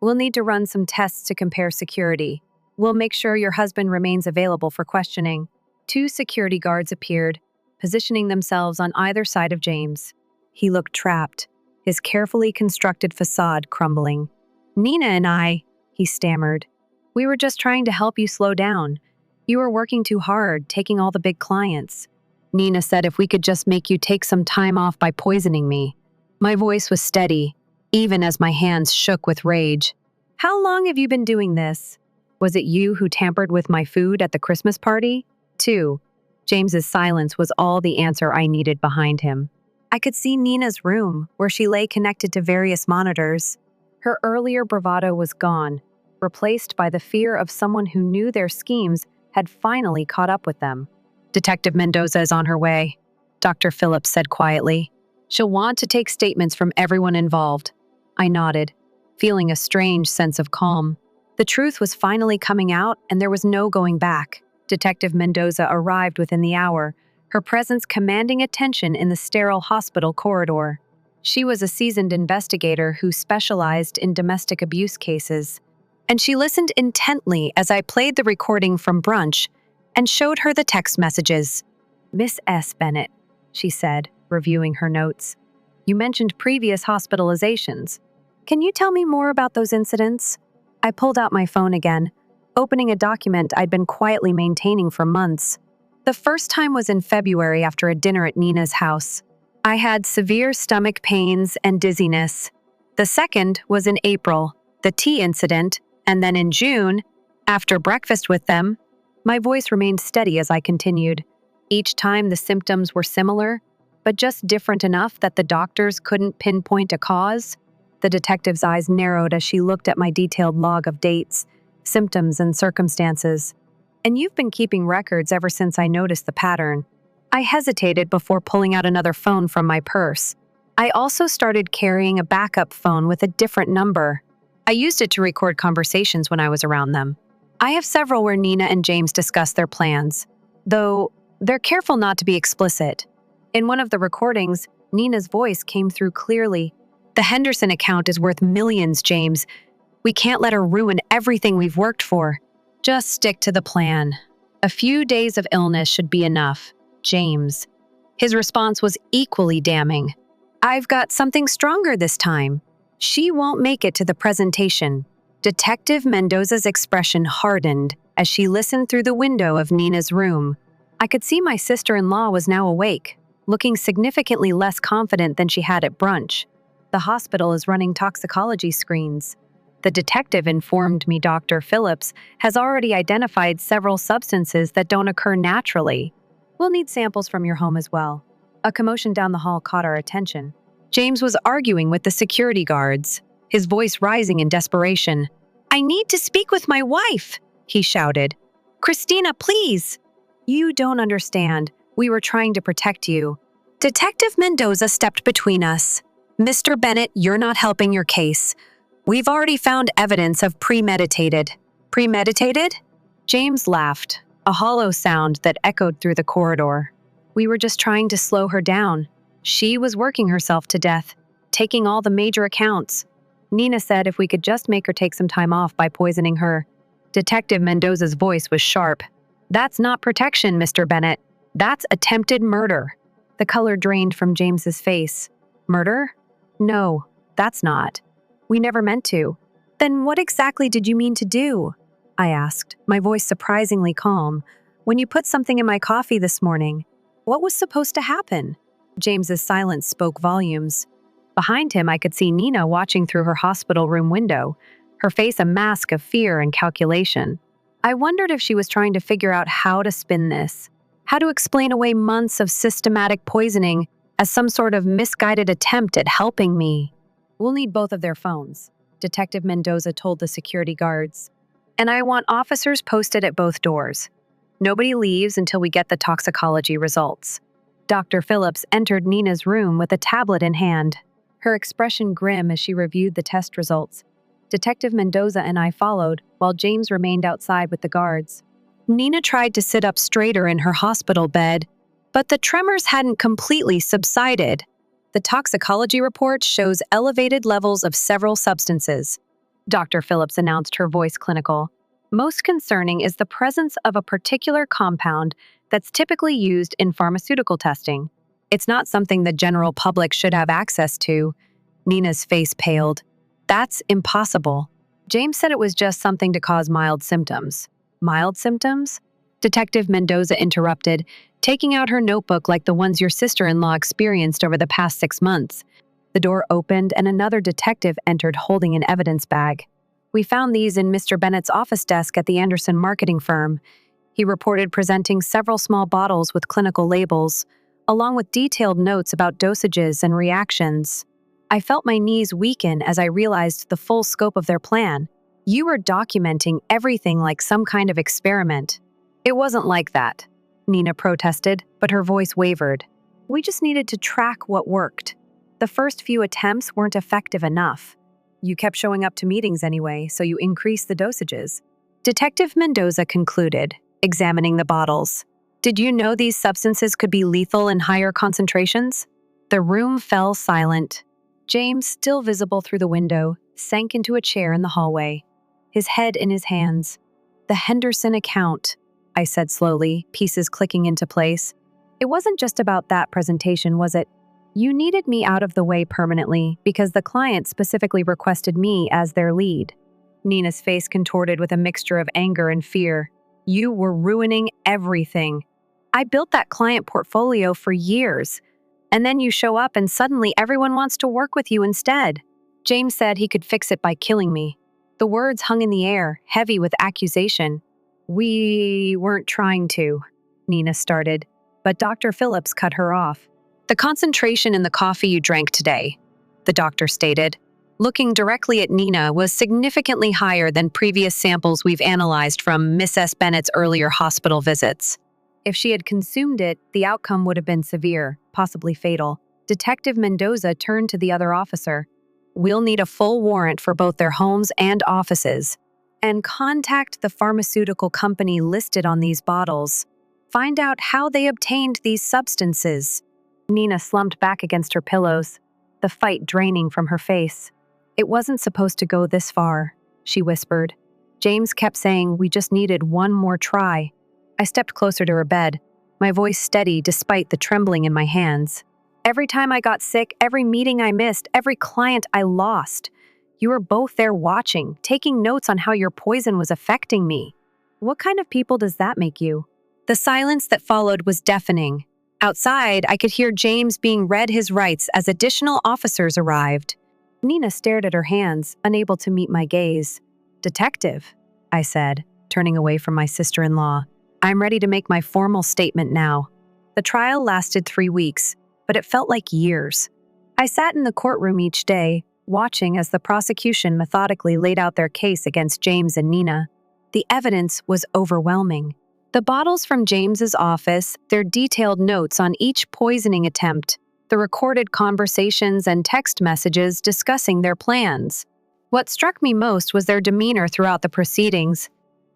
We'll need to run some tests to compare security. We'll make sure your husband remains available for questioning. 2 security guards appeared, positioning themselves on either side of James. He looked trapped, his carefully constructed facade crumbling. Nina and I, he stammered. We were just trying to help you slow down. You were working too hard, taking all the big clients. Nina said if we could just make you take some time off by poisoning me. My voice was steady, even as my hands shook with rage. How long have you been doing this? Was it you who tampered with my food at the Christmas party? 2. James's silence was all the answer I needed behind him. I could see Nina's room, where she lay connected to various monitors. Her earlier bravado was gone, replaced by the fear of someone who knew their schemes had finally caught up with them. Detective Mendoza is on her way, Dr. Phillips said quietly. She'll want to take statements from everyone involved. I nodded, feeling a strange sense of calm. The truth was finally coming out, and there was no going back. Detective Mendoza arrived within the hour, her presence commanding attention in the sterile hospital corridor. She was a seasoned investigator who specialized in domestic abuse cases, and she listened intently as I played the recording from brunch and showed her the text messages. Miss S. Bennett, she said, reviewing her notes. You mentioned previous hospitalizations. Can you tell me more about those incidents? I pulled out my phone again, opening a document I'd been quietly maintaining for months. The first time was in February after a dinner at Nina's house. I had severe stomach pains and dizziness. The second was in April, the tea incident, and then in June, after breakfast with them. My voice remained steady as I continued. Each time the symptoms were similar, but just different enough that the doctors couldn't pinpoint a cause. The detective's eyes narrowed as she looked at my detailed log of dates, symptoms, and circumstances. And you've been keeping records ever since I noticed the pattern. I hesitated before pulling out another phone from my purse. I also started carrying a backup phone with a different number. I used it to record conversations when I was around them. I have several where Nina and James discuss their plans, though they're careful not to be explicit. In one of the recordings, Nina's voice came through clearly. The Henderson account is worth millions, James. We can't let her ruin everything we've worked for. Just stick to the plan. A few days of illness should be enough. James. His response was equally damning. I've got something stronger this time. She won't make it to the presentation. Detective Mendoza's expression hardened as she listened through the window of Nina's room. I could see my sister-in-law was now awake, looking significantly less confident than she had at brunch. The hospital is running toxicology screens. The detective informed me Dr. Phillips has already identified several substances that don't occur naturally. We'll need samples from your home as well. A commotion down the hall caught our attention. James was arguing with the security guards, his voice rising in desperation. "I need to speak with my wife," he shouted. "Christina, please." "You don't understand. We were trying to protect you." Detective Mendoza stepped between us. "Mr. Bennett, you're not helping your case. We've already found evidence of premeditated." "Premeditated?" James laughed, a hollow sound that echoed through the corridor. "We were just trying to slow her down. She was working herself to death, taking all the major accounts. Nina said if we could just make her take some time off by poisoning her." Detective Mendoza's voice was sharp. "That's not protection, Mr. Bennett. That's attempted murder." The color drained from James's face. "Murder? No, that's not. We never meant to." "Then what exactly did you mean to do?" I asked, my voice surprisingly calm. "When you put something in my coffee this morning, what was supposed to happen?" James's silence spoke volumes. Behind him, I could see Nina watching through her hospital room window, her face a mask of fear and calculation. I wondered if she was trying to figure out how to spin this, how to explain away months of systematic poisoning as some sort of misguided attempt at helping me. "We'll need both of their phones," Detective Mendoza told the security guards. "And I want officers posted at both doors. Nobody leaves until we get the toxicology results." Dr. Phillips entered Nina's room with a tablet in hand, her expression grim as she reviewed the test results. Detective Mendoza and I followed, while James remained outside with the guards. Nina tried to sit up straighter in her hospital bed, but the tremors hadn't completely subsided. "The toxicology report shows elevated levels of several substances," Dr. Phillips announced, her voice clinical. "Most concerning is the presence of a particular compound that's typically used in pharmaceutical testing. It's not something the general public should have access to." Nina's face paled. "That's impossible." James said it was just something to cause mild symptoms. "Mild symptoms?" Detective Mendoza interrupted, taking out her notebook like the ones your sister-in-law experienced over the past 6 months. The door opened and another detective entered holding an evidence bag. "We found these in Mr. Bennett's office desk at the Anderson marketing firm," he reported, presenting several small bottles with clinical labels, along with detailed notes about dosages and reactions. I felt my knees weaken as I realized the full scope of their plan. "You were documenting everything like some kind of experiment." "It wasn't like that," Nina protested, but her voice wavered. "We just needed to track what worked. The first few attempts weren't effective enough. You kept showing up to meetings anyway, so you increased the dosages." Detective Mendoza concluded, examining the bottles. "Did you know these substances could be lethal in higher concentrations?" The room fell silent. James, still visible through the window, sank into a chair in the hallway, his head in his hands. "The Henderson account," I said slowly, pieces clicking into place. "It wasn't just about that presentation, was it? You needed me out of the way permanently because the client specifically requested me as their lead." Nina's face contorted with a mixture of anger and fear. "You were ruining everything. I built that client portfolio for years, and then you show up and suddenly everyone wants to work with you instead." James said he could fix it by killing me. The words hung in the air, heavy with accusation. "We weren't trying to," Nina started, but Dr. Phillips cut her off. "The concentration in the coffee you drank today," the doctor stated, looking directly at Nina, "was significantly higher than previous samples we've analyzed from Miss S. Bennett's earlier hospital visits. If she had consumed it, the outcome would have been severe, possibly fatal." Detective Mendoza turned to the other officer. "We'll need a full warrant for both their homes and offices. And contact the pharmaceutical company listed on these bottles. Find out how they obtained these substances." Nina slumped back against her pillows, the fight draining from her face. "It wasn't supposed to go this far," she whispered. "James kept saying we just needed one more try." I stepped closer to her bed, my voice steady despite the trembling in my hands. "Every time I got sick, every meeting I missed, every client I lost, you were both there watching, taking notes on how your poison was affecting me. What kind of people does that make you?" The silence that followed was deafening. Outside, I could hear James being read his rights as additional officers arrived. Nina stared at her hands, unable to meet my gaze. "Detective," I said, turning away from my sister-in-law. "I'm ready to make my formal statement now." The trial lasted 3 weeks, but it felt like years. I sat in the courtroom each day, watching as the prosecution methodically laid out their case against James and Nina. The evidence was overwhelming. The bottles from James's office, their detailed notes on each poisoning attempt, the recorded conversations and text messages discussing their plans. What struck me most was their demeanor throughout the proceedings.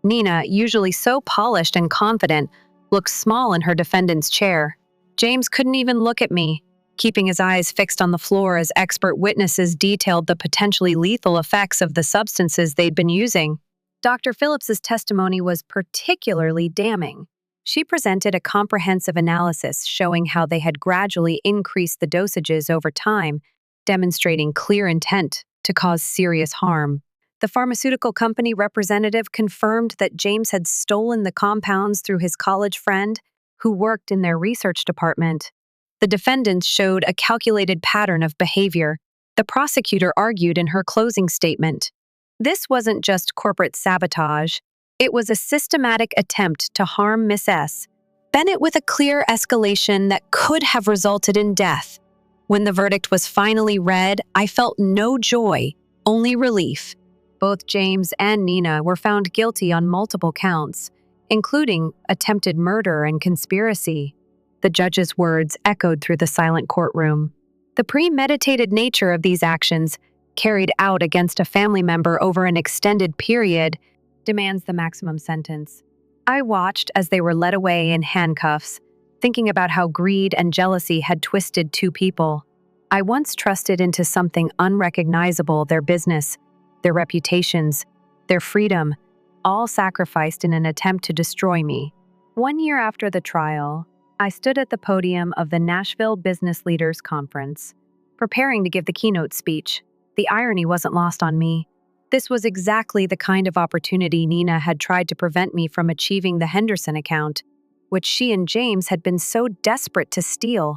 Nina, usually so polished and confident, looked small in her defendant's chair. James couldn't even look at me, keeping his eyes fixed on the floor as expert witnesses detailed the potentially lethal effects of the substances they'd been using. Dr. Phillips's testimony was particularly damning. She presented a comprehensive analysis showing how they had gradually increased the dosages over time, demonstrating clear intent to cause serious harm. The pharmaceutical company representative confirmed that James had stolen the compounds through his college friend, who worked in their research department. The defendants showed a calculated pattern of behavior. The prosecutor argued in her closing statement. This wasn't just corporate sabotage. It was a systematic attempt to harm Miss S. Bennett with a clear escalation that could have resulted in death. When the verdict was finally read, I felt no joy, only relief. Both James and Nina were found guilty on multiple counts, including attempted murder and conspiracy. The judge's words echoed through the silent courtroom. The premeditated nature of these actions, carried out against a family member over an extended period, demands the maximum sentence. I watched as they were led away in handcuffs, thinking about how greed and jealousy had twisted two people I once trusted into something unrecognizable, their business, their reputations, their freedom, all sacrificed in an attempt to destroy me. 1 year after the trial, I stood at the podium of the Nashville Business Leaders Conference, preparing to give the keynote speech. The irony wasn't lost on me. This was exactly the kind of opportunity Nina had tried to prevent me from achieving the Henderson account, which she and James had been so desperate to steal,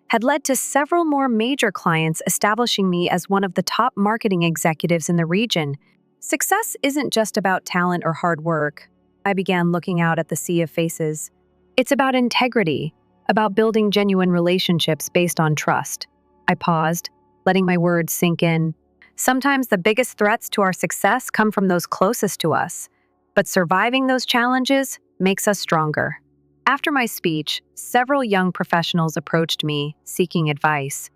had led to several more major clients establishing me as one of the top marketing executives in the region. Success isn't just about talent or hard work. I began looking out at the sea of faces. It's about integrity, about building genuine relationships based on trust. I paused, letting my words sink in. Sometimes the biggest threats to our success come from those closest to us, but surviving those challenges makes us stronger. After my speech, several young professionals approached me, seeking advice.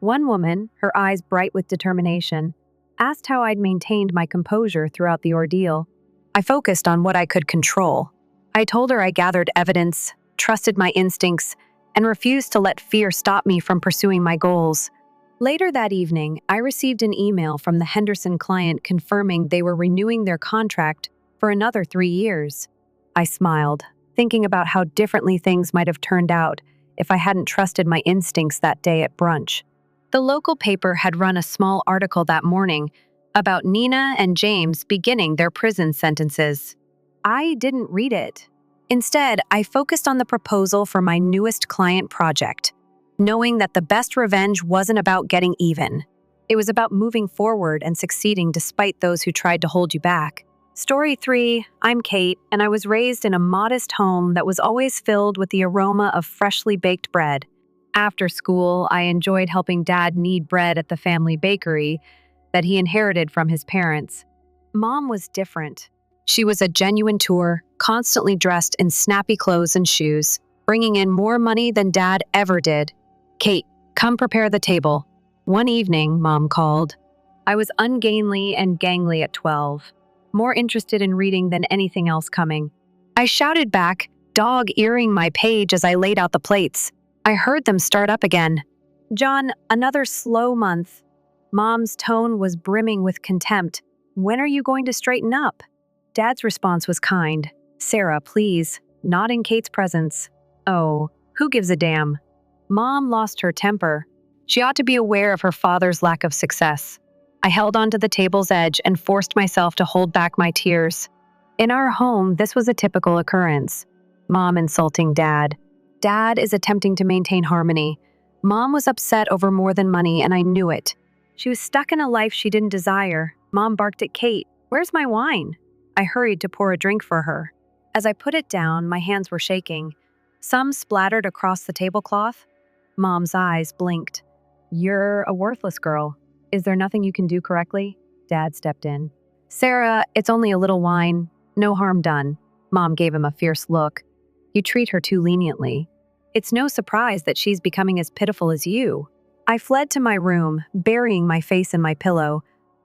One woman, her eyes bright with determination, asked how I'd maintained my composure throughout the ordeal. I focused on what I could control. I told her I gathered evidence, trusted my instincts, and refused to let fear stop me from pursuing my goals. Later that evening, I received an email from the Henderson client confirming they were renewing their contract for another 3 years. I smiled, thinking about how differently things might have turned out if I hadn't trusted my instincts that day at brunch. The local paper had run a small article that morning about Nina and James beginning their prison sentences. I didn't read it. Instead, I focused on the proposal for my newest client project, knowing that the best revenge wasn't about getting even. It was about moving forward and succeeding despite those who tried to hold you back. Story 3, I'm Kate, and I was raised in a modest home that was always filled with the aroma of freshly baked bread. After school, I enjoyed helping Dad knead bread at the family bakery that he inherited from his parents. Mom was different. She was a genuine tour, constantly dressed in snappy clothes and shoes, bringing in more money than Dad ever did. "Kate, come prepare the table." One evening, Mom called. I was ungainly and gangly at 12, more interested in reading than anything else coming. I shouted back, dog-earing my page as I laid out the plates. I heard them start up again. "John, another slow month." Mom's tone was brimming with contempt. "When are you going to straighten up?" Dad's response was kind. "Sarah, please, not in Kate's presence." "Oh, who gives a damn?" Mom lost her temper. She ought to be aware of her father's lack of success. I held onto the table's edge and forced myself to hold back my tears. In our home, this was a typical occurrence. Mom insulting Dad. Dad is attempting to maintain harmony. Mom was upset over more than money, and I knew it. She was stuck in a life she didn't desire. Mom barked at Kate, "Where's my wine?" I hurried to pour a drink for her. As I put it down, my hands were shaking. Some splattered across the tablecloth. Mom's eyes blinked. "You're a worthless girl. Is there nothing you can do correctly?" Dad stepped in. "Sarah, it's only a little wine. No harm done." Mom gave him a fierce look. "You treat her too leniently. It's no surprise that she's becoming as pitiful as you." I fled to my room, burying my face in my pillow.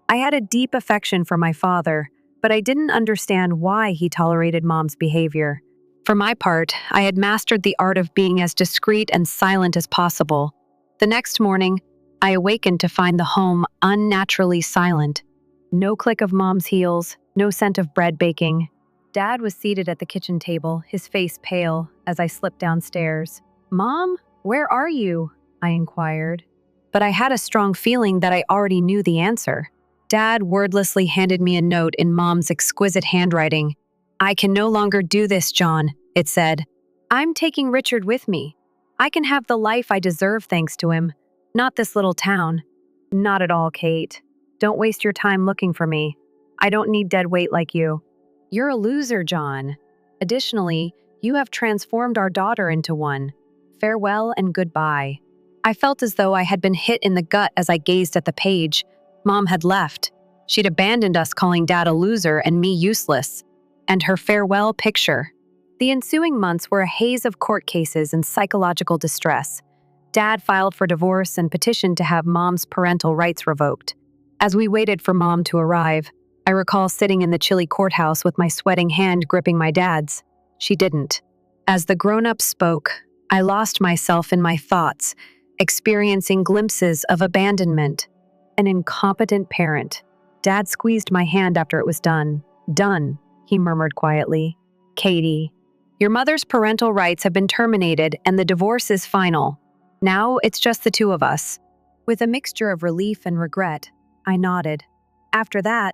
I had a deep affection for my father, but I didn't understand why he tolerated Mom's behavior. For my part, I had mastered the art of being as discreet and silent as possible. The next morning, I awakened to find the home unnaturally silent. No click of Mom's heels, no scent of bread baking. Dad was seated at the kitchen table, his face pale, as I slipped downstairs. "Mom, where are you?" I inquired. But I had a strong feeling that I already knew the answer. Dad wordlessly handed me a note in Mom's exquisite handwriting. "I can no longer do this, John," it said. "I'm taking Richard with me. I can have the life I deserve thanks to him, not this little town." "Not at all, Kate. Don't waste your time looking for me. I don't need dead weight like you." "You're a loser, John. Additionally, you have transformed our daughter into one. Farewell and goodbye." I felt as though I had been hit in the gut as I gazed at the page. Mom had left. She'd abandoned us, calling Dad a loser and me useless. And her farewell picture. The ensuing months were a haze of court cases and psychological distress. Dad filed for divorce and petitioned to have Mom's parental rights revoked. As we waited for Mom to arrive, I recall sitting in the chilly courthouse with my sweating hand gripping my dad's. She didn't. As the grown-up spoke, I lost myself in my thoughts, experiencing glimpses of abandonment. An incompetent parent. Dad squeezed my hand after it was done. "Done," he murmured quietly. "Katie, your mother's parental rights have been terminated and the divorce is final. Now it's just the two of us." With a mixture of relief and regret, I nodded. After that,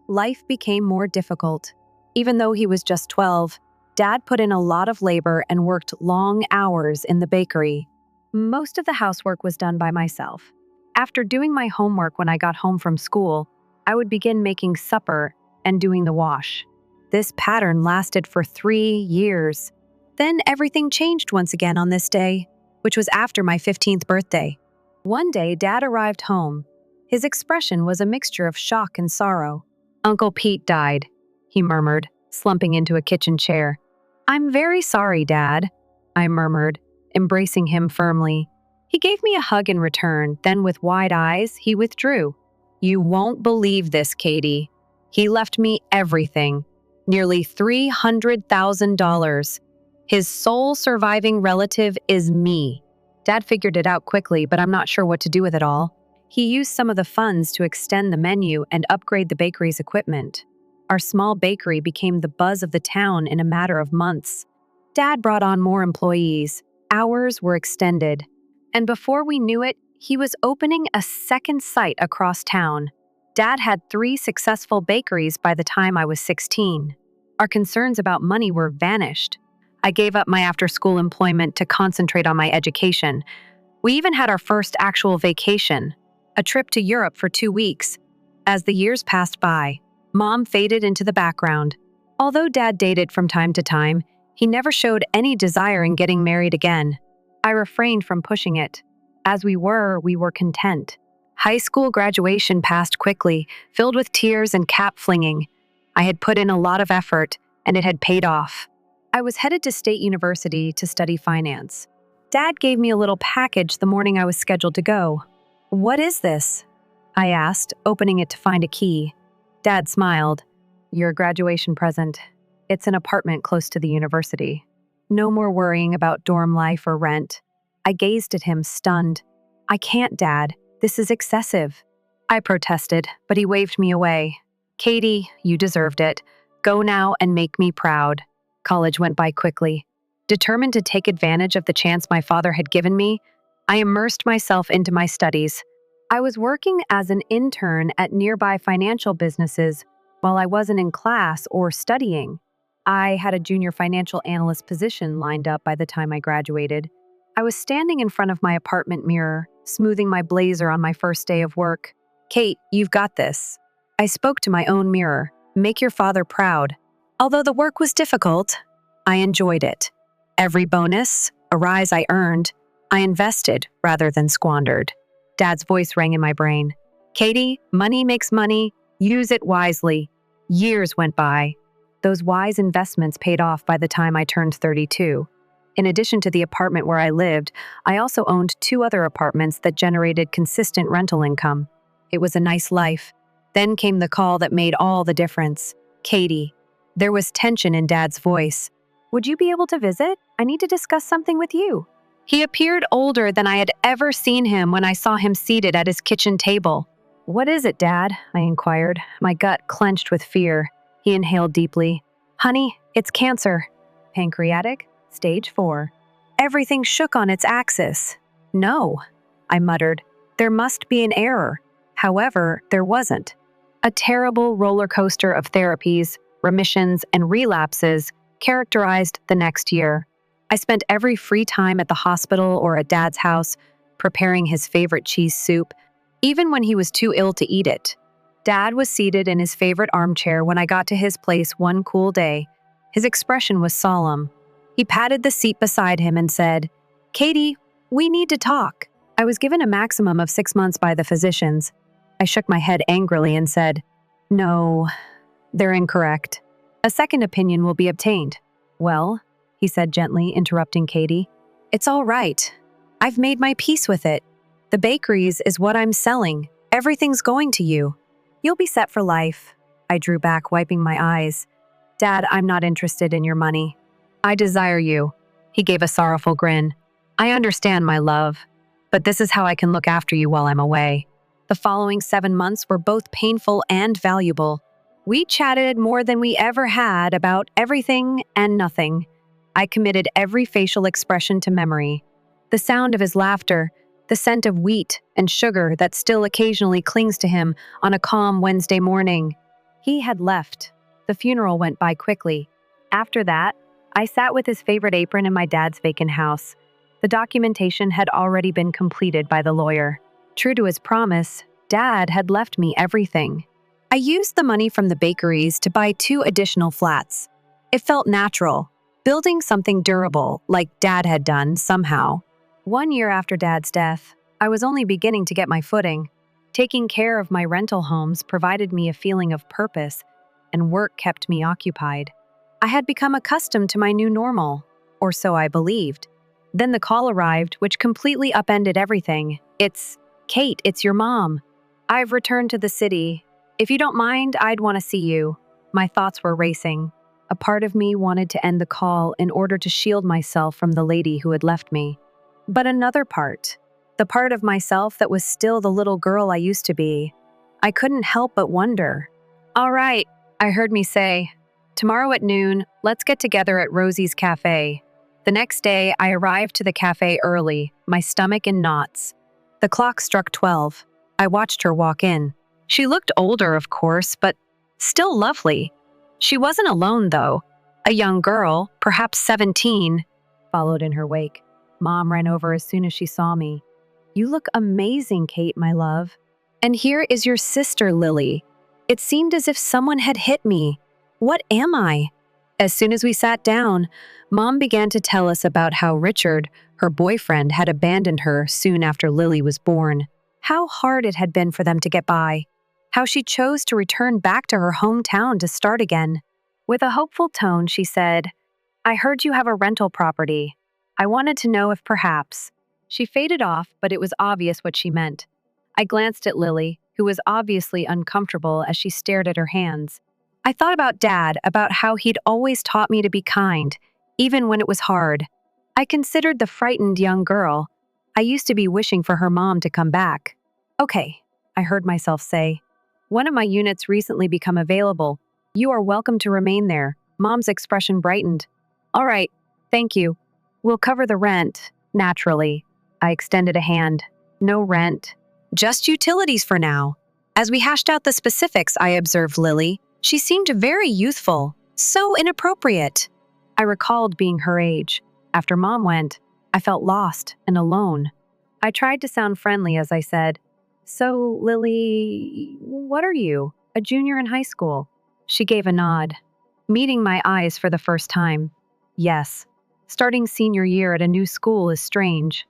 life became more difficult. Even though he was just 12, Dad put in a lot of labor and worked long hours in the bakery. Most of the housework was done by myself. After doing my homework when I got home from school, I would begin making supper and doing the wash. This pattern lasted for 3 years. Then everything changed once again on this day, which was after my 15th birthday. One day, Dad arrived home. His expression was a mixture of shock and sorrow. "Uncle Pete died," he murmured, slumping into a kitchen chair. "I'm very sorry, Dad," I murmured, embracing him firmly. He gave me a hug in return, then with wide eyes, he withdrew. "You won't believe this, Katie. He left me everything. Nearly $300,000. His sole surviving relative is me." Dad figured it out quickly, but I'm not sure what to do with it all. He used some of the funds to extend the menu and upgrade the bakery's equipment. Our small bakery became the buzz of the town in a matter of months. Dad brought on more employees. Hours were extended. And before we knew it, he was opening a second site across town. Dad had 3 successful bakeries by the time I was 16. Our concerns about money were vanished. I gave up my after-school employment to concentrate on my education. We even had our first actual vacation, a trip to Europe for 2 weeks. As the years passed by, Mom faded into the background. Although Dad dated from time to time, he never showed any desire in getting married again. I refrained from pushing it. As we were content. High school graduation passed quickly, filled with tears and cap flinging. I had put in a lot of effort, and it had paid off. I was headed to State University to study finance. Dad gave me a little package the morning I was scheduled to go. "What is this?" I asked, opening it to find a key. Dad smiled. "Your graduation present. It's an apartment close to the university. No more worrying about dorm life or rent." I gazed at him, stunned. "I can't, Dad. This is excessive." I protested, but he waved me away. "Katie, you deserved it. Go now and make me proud." College went by quickly. Determined to take advantage of the chance my father had given me, I immersed myself into my studies. I was working as an intern at nearby financial businesses while I wasn't in class or studying. I had a junior financial analyst position lined up by the time I graduated. I was standing in front of my apartment mirror, smoothing my blazer on my first day of work. Kate, you've got this. I spoke to my own mirror. Make your father proud. Although the work was difficult, I enjoyed it. Every bonus, a rise I earned, I invested rather than squandered. Dad's voice rang in my brain. Katie, money makes money. Use it wisely. Years went by. Those wise investments paid off by the time I turned 32. In addition to the apartment where I lived, I also owned 2 other apartments that generated consistent rental income. It was a nice life. Then came the call that made all the difference. Katie. There was tension in Dad's voice. Would you be able to visit? I need to discuss something with you. He appeared older than I had ever seen him when I saw him seated at his kitchen table. What is it, Dad? I inquired, my gut clenched with fear. He inhaled deeply. Honey, it's cancer. Pancreatic? Stage 4. Everything shook on its axis. No, I muttered. There must be an error. However, there wasn't. A terrible roller coaster of therapies, remissions, and relapses characterized the next year. I spent every free time at the hospital or at Dad's house, preparing his favorite cheese soup, even when he was too ill to eat it. Dad was seated in his favorite armchair when I got to his place one cool day. His expression was solemn. He patted the seat beside him and said, Katie, we need to talk. I was given a maximum of 6 months by the physicians. I shook my head angrily and said, No, they're incorrect. A second opinion will be obtained. Well, he said gently, interrupting Katie, it's all right. I've made my peace with it. The bakeries is what I'm selling. Everything's going to you. You'll be set for life. I drew back, wiping my eyes. Dad, I'm not interested in your money. I desire you. He gave a sorrowful grin. I understand, my love, but this is how I can look after you while I'm away. The following 7 months were both painful and valuable. We chatted more than we ever had about everything and nothing. I committed every facial expression to memory. The sound of his laughter, the scent of wheat and sugar that still occasionally clings to him on a calm Wednesday morning. He had left. The funeral went by quickly. After that, I sat with his favorite apron in my dad's vacant house. The documentation had already been completed by the lawyer. True to his promise, Dad had left me everything. I used the money from the bakeries to buy 2 additional flats. It felt natural, building something durable like Dad had done somehow. 1 year after Dad's death, I was only beginning to get my footing. Taking care of my rental homes provided me a feeling of purpose, and work kept me occupied. I had become accustomed to my new normal, or so I believed. Then the call arrived, which completely upended everything. It's, Kate, it's your mom. I've returned to the city. If you don't mind, I'd want to see you. My thoughts were racing. A part of me wanted to end the call in order to shield myself from the lady who had left me. But another part, the part of myself that was still the little girl I used to be, I couldn't help but wonder. All right, I heard me say, tomorrow at noon, let's get together at Rosie's Cafe. The next day, I arrived to the cafe early, my stomach in knots. The clock struck 12. I watched her walk in. She looked older, of course, but still lovely. She wasn't alone, though. A young girl, perhaps 17, followed in her wake. Mom ran over as soon as she saw me. You look amazing, Kate, my love. And here is your sister, Lily. It seemed as if someone had hit me. What am I? As soon as we sat down, Mom began to tell us about how Richard, her boyfriend, had abandoned her soon after Lily was born. How hard it had been for them to get by. How she chose to return back to her hometown to start again. With a hopeful tone, she said, I heard you have a rental property. I wanted to know if perhaps. She faded off, but it was obvious what she meant. I glanced at Lily, who was obviously uncomfortable as she stared at her hands. I thought about Dad, about how he'd always taught me to be kind, even when it was hard. I considered the frightened young girl. I used to be wishing for her mom to come back. Okay, I heard myself say. One of my units recently become available. You are welcome to remain there. Mom's expression brightened. All right, thank you. We'll cover the rent, naturally. I extended a hand. No rent. Just utilities for now. As we hashed out the specifics, I observed Lily. She seemed very youthful, so inappropriate. I recalled being her age. After Mom went, I felt lost and alone. I tried to sound friendly as I said, So, Lily, what are you? A junior in high school? She gave a nod, meeting my eyes for the first time. Yes, starting senior year at a new school is strange.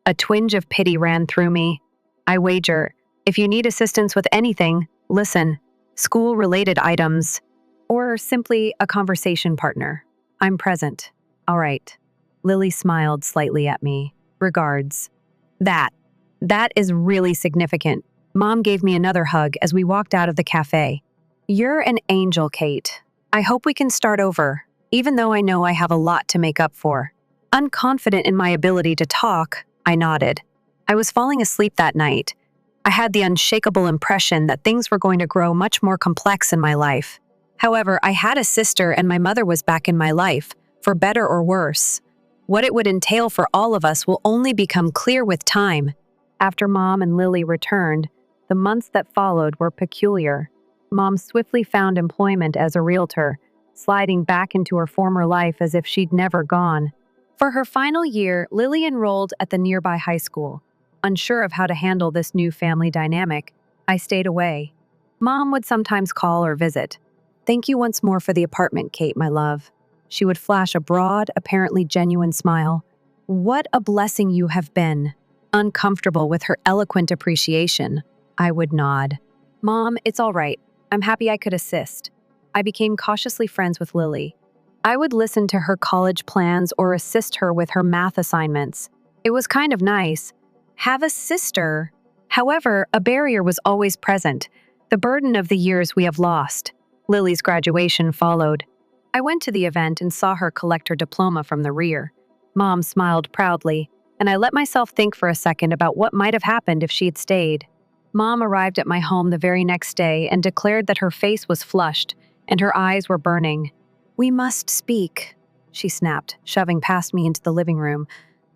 A twinge of pity ran through me. I wager, if you need assistance with anything, listen, school-related items, or simply a conversation partner. I'm present. All right. Lily smiled slightly at me. Regards. That is really significant. Mom gave me another hug as we walked out of the cafe. You're an angel, Kate. I hope we can start over, even though I know I have a lot to make up for. Unconfident in my ability to talk, I nodded. I was falling asleep that night. I had the unshakable impression that things were going to grow much more complex in my life. However, I had a sister and my mother was back in my life, for better or worse. What it would entail for all of us will only become clear with time. After Mom and Lily returned, the months that followed were peculiar. Mom swiftly found employment as a realtor, sliding back into her former life as if she'd never gone. For her final year, Lily enrolled at the nearby high school. Unsure of how to handle this new family dynamic, I stayed away. Mom would sometimes call or visit. Thank you once more for the apartment, Kate, my love. She would flash a broad, apparently genuine smile. What a blessing you have been. Uncomfortable with her eloquent appreciation, I would nod. Mom, it's all right. I'm happy I could assist. I became cautiously friends with Lily. I would listen to her college plans or assist her with her math assignments. It was kind of nice. Have a sister. However, a barrier was always present, the burden of the years we have lost. Lily's graduation followed. I went to the event and saw her collect her diploma from the rear. Mom smiled proudly, and I let myself think for a second about what might have happened if she had stayed. Mom arrived at my home the very next day and declared that her face was flushed and her eyes were burning. We must speak, she snapped, shoving past me into the living room.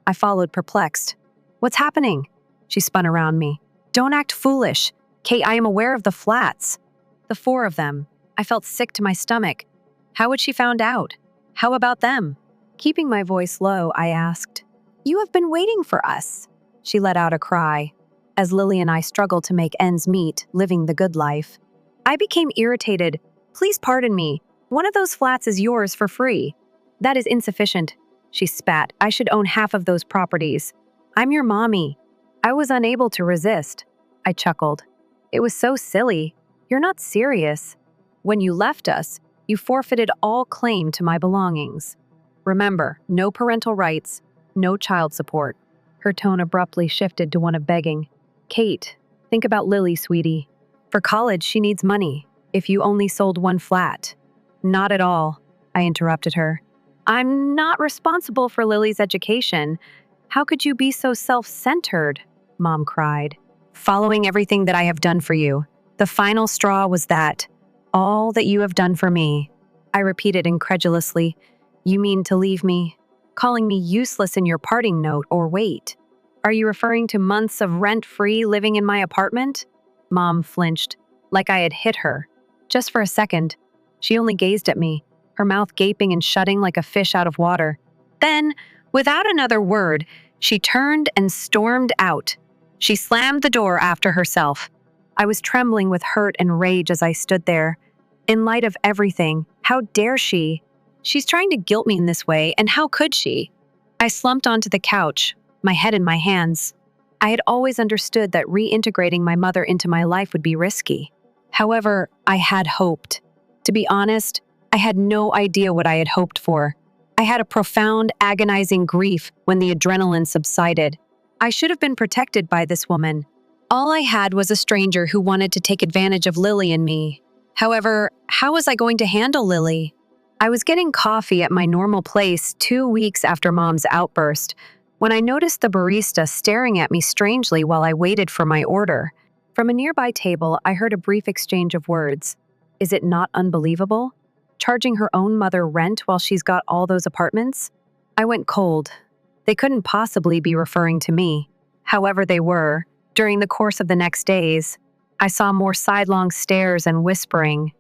I followed, perplexed. What's happening? She spun around me. Don't act foolish. Kate, I am aware of the flats. The four of them. I felt sick to my stomach. How had she found out? How about them? Keeping my voice low, I asked. You have been waiting for us. She let out a cry, as Lily and I struggled to make ends meet, living the good life. I became irritated. Please pardon me. One of those flats is yours for free. That is insufficient, she spat. I should own half of those properties. I'm your mommy. I was unable to resist. I chuckled. It was so silly. You're not serious. When you left us, you forfeited all claim to my belongings. Remember, no parental rights, no child support. Her tone abruptly shifted to one of begging. Kate, think about Lily, sweetie. For college, she needs money. If you only sold one flat. Not at all, I interrupted her. I'm not responsible for Lily's education. How could you be so self-centered? Mom cried. Following everything that I have done for you. The final straw was that. All that you have done for me. I repeated incredulously. You mean to leave me? Calling me useless in your parting note, or wait. Are you referring to months of rent-free living in my apartment? Mom flinched, like I had hit her. Just for a second. She only gazed at me, her mouth gaping and shutting like a fish out of water. Then, without another word, she turned and stormed out. She slammed the door after herself. I was trembling with hurt and rage as I stood there. In light of everything, how dare she? She's trying to guilt me in this way, and how could she? I slumped onto the couch, my head in my hands. I had always understood that reintegrating my mother into my life would be risky. However, I had hoped. To be honest, I had no idea what I had hoped for. I had a profound, agonizing grief when the adrenaline subsided. I should have been protected by this woman. All I had was a stranger who wanted to take advantage of Lily and me. However, how was I going to handle Lily? I was getting coffee at my normal place 2 weeks after Mom's outburst when I noticed the barista staring at me strangely while I waited for my order. From a nearby table, I heard a brief exchange of words. Is it not unbelievable? Charging her own mother rent while she's got all those apartments? I went cold. They couldn't possibly be referring to me. However, they were. During the course of the next days, I saw more sidelong stares and whispering.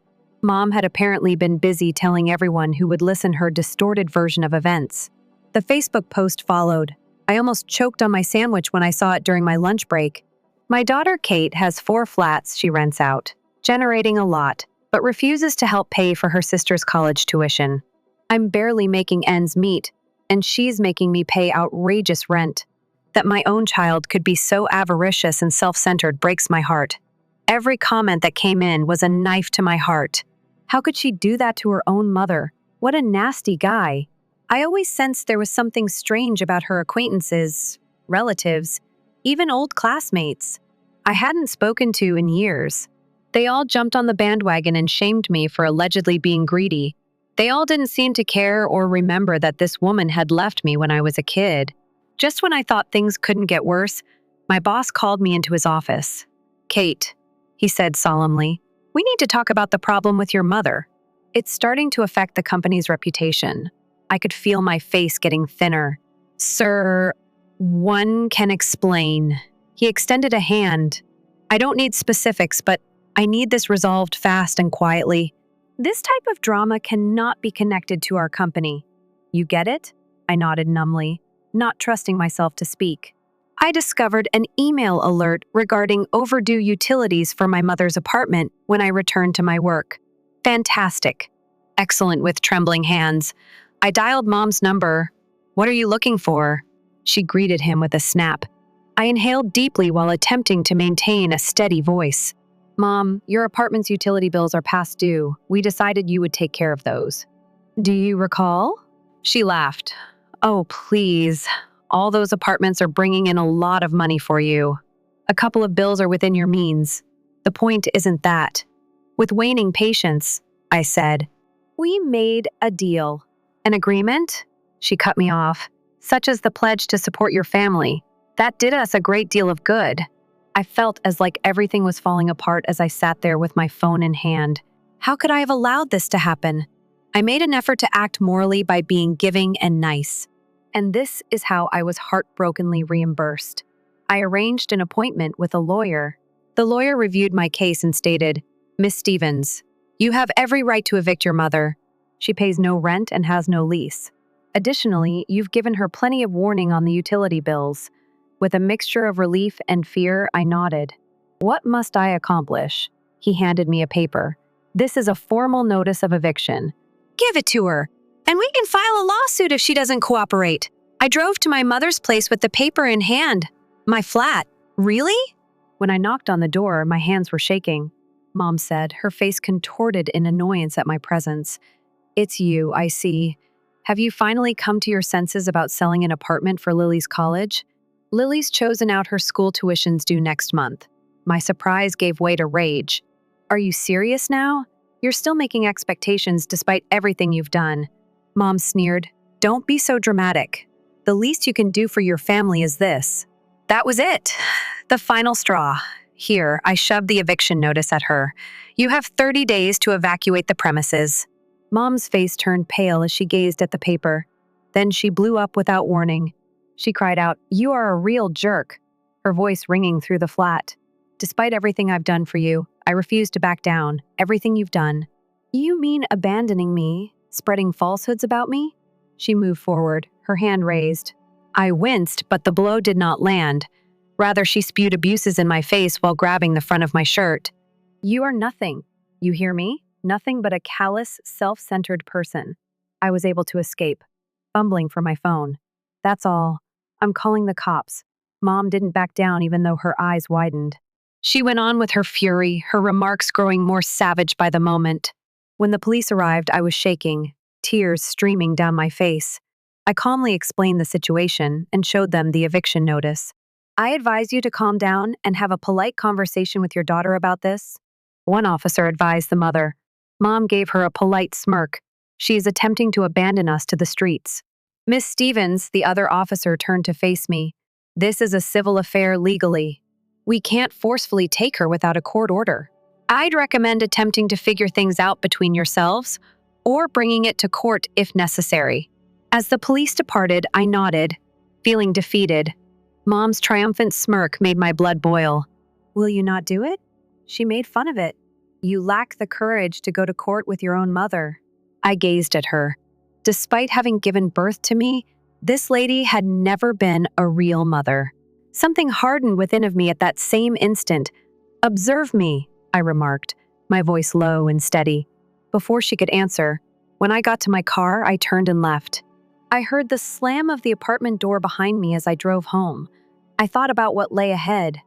Mom had apparently been busy telling everyone who would listen her distorted version of events. The Facebook post followed. I almost choked on my sandwich when I saw it during my lunch break. My daughter Kate has 4 flats she rents out, generating a lot, but refuses to help pay for her sister's college tuition. I'm barely making ends meet, and she's making me pay outrageous rent. That my own child could be so avaricious and self-centered breaks my heart. Every comment that came in was a knife to my heart. How could she do that to her own mother? What a nasty guy. I always sensed there was something strange about her acquaintances, relatives, even old classmates I hadn't spoken to in years. They all jumped on the bandwagon and shamed me for allegedly being greedy. They all didn't seem to care or remember that this woman had left me when I was a kid. Just when I thought things couldn't get worse, my boss called me into his office. "Kate," he said solemnly, "we need to talk about the problem with your mother. It's starting to affect the company's reputation." I could feel my face getting thinner. "Sir, one can explain." He extended a hand. "I don't need specifics, but I need this resolved fast and quietly. This type of drama cannot be connected to our company. You get it?" I nodded numbly, not trusting myself to speak. "I discovered an email alert regarding overdue utilities for my mother's apartment when I returned to my work." "Fantastic." "Excellent," with trembling hands. I dialed Mom's number. "What are you looking for?" She greeted him with a snap. I inhaled deeply while attempting to maintain a steady voice. "Mom, your apartment's utility bills are past due. We decided you would take care of those." "Do you recall?" She laughed. "Oh, please. All those apartments are bringing in a lot of money for you. A couple of bills are within your means. The point isn't that." With waning patience, I said, "We made a deal." "An agreement?" She cut me off. "Such as the pledge to support your family. That did us a great deal of good." I felt as like everything was falling apart as I sat there with my phone in hand. How could I have allowed this to happen? I made an effort to act morally by being giving and nice. And this is how I was heartbrokenly reimbursed. I arranged an appointment with a lawyer. The lawyer reviewed my case and stated, "Miss Stevens, you have every right to evict your mother. She pays no rent and has no lease. Additionally, you've given her plenty of warning on the utility bills." With a mixture of relief and fear, I nodded. "What must I accomplish?" He handed me a paper. "This is a formal notice of eviction." "Give it to her, and we can file a lawsuit if she doesn't cooperate." I drove to my mother's place with the paper in hand. "My flat? Really?" When I knocked on the door, my hands were shaking. Mom said, her face contorted in annoyance at my presence. "It's you, I see. Have you finally come to your senses about selling an apartment for Lily's college?" "Lily's chosen out her school tuitions due next month." My surprise gave way to rage. "Are you serious now? You're still making expectations despite everything you've done." Mom sneered. "Don't be so dramatic. The least you can do for your family is this." That was it. The final straw. Here, I shoved the eviction notice at her. "You have 30 days to evacuate the premises." Mom's face turned pale as she gazed at the paper. Then she blew up without warning. She cried out, "You are a real jerk," her voice ringing through the flat. "Despite everything I've done for you, I refuse to back down. Everything you've done." "You mean abandoning me, spreading falsehoods about me?" She moved forward, her hand raised. I winced, but the blow did not land. Rather, she spewed abuses in my face while grabbing the front of my shirt. "You are nothing. You hear me? Nothing but a callous, self-centered person." I was able to escape, fumbling for my phone. "That's all. I'm calling the cops." Mom didn't back down even though her eyes widened. She went on with her fury, her remarks growing more savage by the moment. When the police arrived, I was shaking, tears streaming down my face. I calmly explained the situation and showed them the eviction notice. "I advise you to calm down and have a polite conversation with your daughter about this," one officer advised the mother. Mom gave her a polite smirk. "She is attempting to abandon us to the streets." "Miss Stevens," the other officer turned to face me. "This is a civil affair legally. We can't forcefully take her without a court order. I'd recommend attempting to figure things out between yourselves or bringing it to court if necessary." As the police departed, I nodded, feeling defeated. Mom's triumphant smirk made my blood boil. "Will you not do it?" She made fun of it. "You lack the courage to go to court with your own mother." I gazed at her. Despite having given birth to me, this lady had never been a real mother. Something hardened within of me at that same instant. "Observe me," I remarked, my voice low and steady. Before she could answer, when I got to my car, I turned and left. I heard the slam of the apartment door behind me as I drove home. I thought about what lay ahead,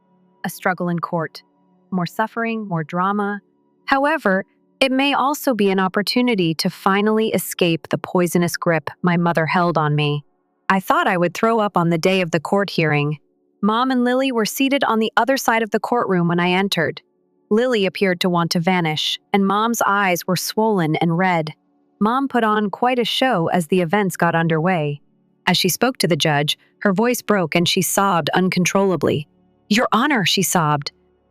a struggle in court, more suffering, more drama. However, it may also be an opportunity to finally escape the poisonous grip my mother held on me. I thought I would throw up on the day of the court hearing. Mom and Lily were seated on the other side of the courtroom when I entered. Lily appeared to want to vanish, and Mom's eyes were swollen and red. Mom put on quite a show as the events got underway. As she spoke to the judge, her voice broke and she sobbed uncontrollably. "Your Honor," she sobbed,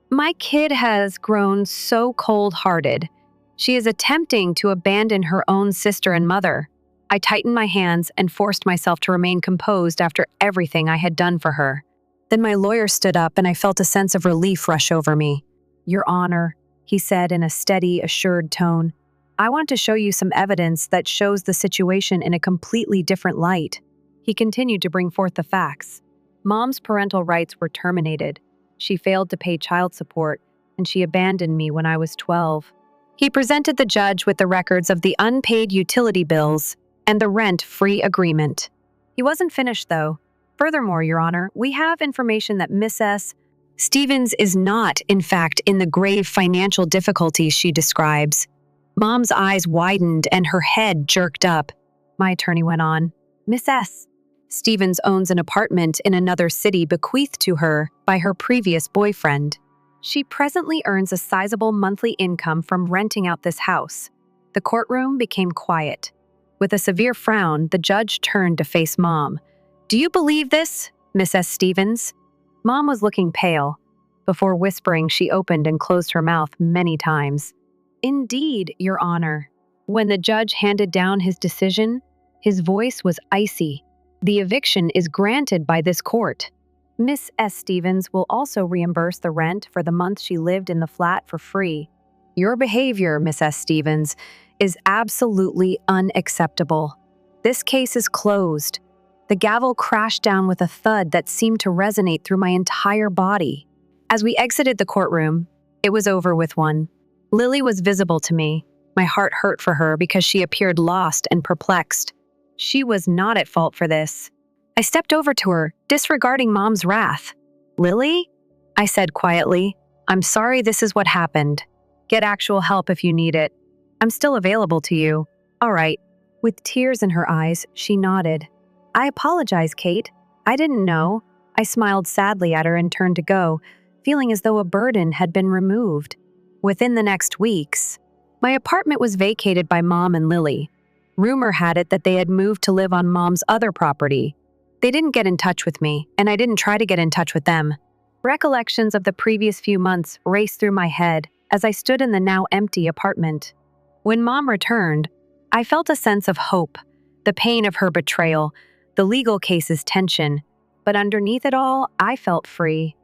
"my kid has grown so cold-hearted. She is attempting to abandon her own sister and mother." I tightened my hands and forced myself to remain composed after everything I had done for her. Then my lawyer stood up and I felt a sense of relief rush over me. "Your Honor," he said in a steady, assured tone, "I want to show you some evidence that shows the situation in a completely different light." He continued to bring forth the facts. Mom's parental rights were terminated. She failed to pay child support, and she abandoned me when I was 12. He presented the judge with the records of the unpaid utility bills and the rent-free agreement. He wasn't finished, though. "Furthermore, Your Honor, we have information that Miss S. Stevens is not, in fact, in the grave financial difficulties she describes." Mom's eyes widened and her head jerked up. My attorney went on. "Miss S. Stevens owns an apartment in another city bequeathed to her by her previous boyfriend. She presently earns a sizable monthly income from renting out this house." The courtroom became quiet. With a severe frown, the judge turned to face Mom. "Do you believe this, Miss S. Stevens?" Mom was looking pale. Before whispering, she opened and closed her mouth many times. "Indeed, Your Honor." When the judge handed down his decision, his voice was icy. "The eviction is granted by this court. Miss S. Stevens will also reimburse the rent for the month she lived in the flat for free. Your behavior, Miss S. Stevens, is absolutely unacceptable. This case is closed." The gavel crashed down with a thud that seemed to resonate through my entire body. As we exited the courtroom, it was over with one. Lily was visible to me. My heart hurt for her because she appeared lost and perplexed. She was not at fault for this. I stepped over to her, disregarding Mom's wrath. "Lily?" I said quietly. "I'm sorry this is what happened. Get actual help if you need it. I'm still available to you." "All right." With tears in her eyes, she nodded. "I apologize, Kate. I didn't know." I smiled sadly at her and turned to go, feeling as though a burden had been removed. Within the next weeks, my apartment was vacated by Mom and Lily. Rumor had it that they had moved to live on Mom's other property. They didn't get in touch with me, and I didn't try to get in touch with them. Recollections of the previous few months raced through my head as I stood in the now empty apartment. When Mom returned, I felt a sense of hope, the pain of her betrayal, the legal case's tension, but underneath it all, I felt free.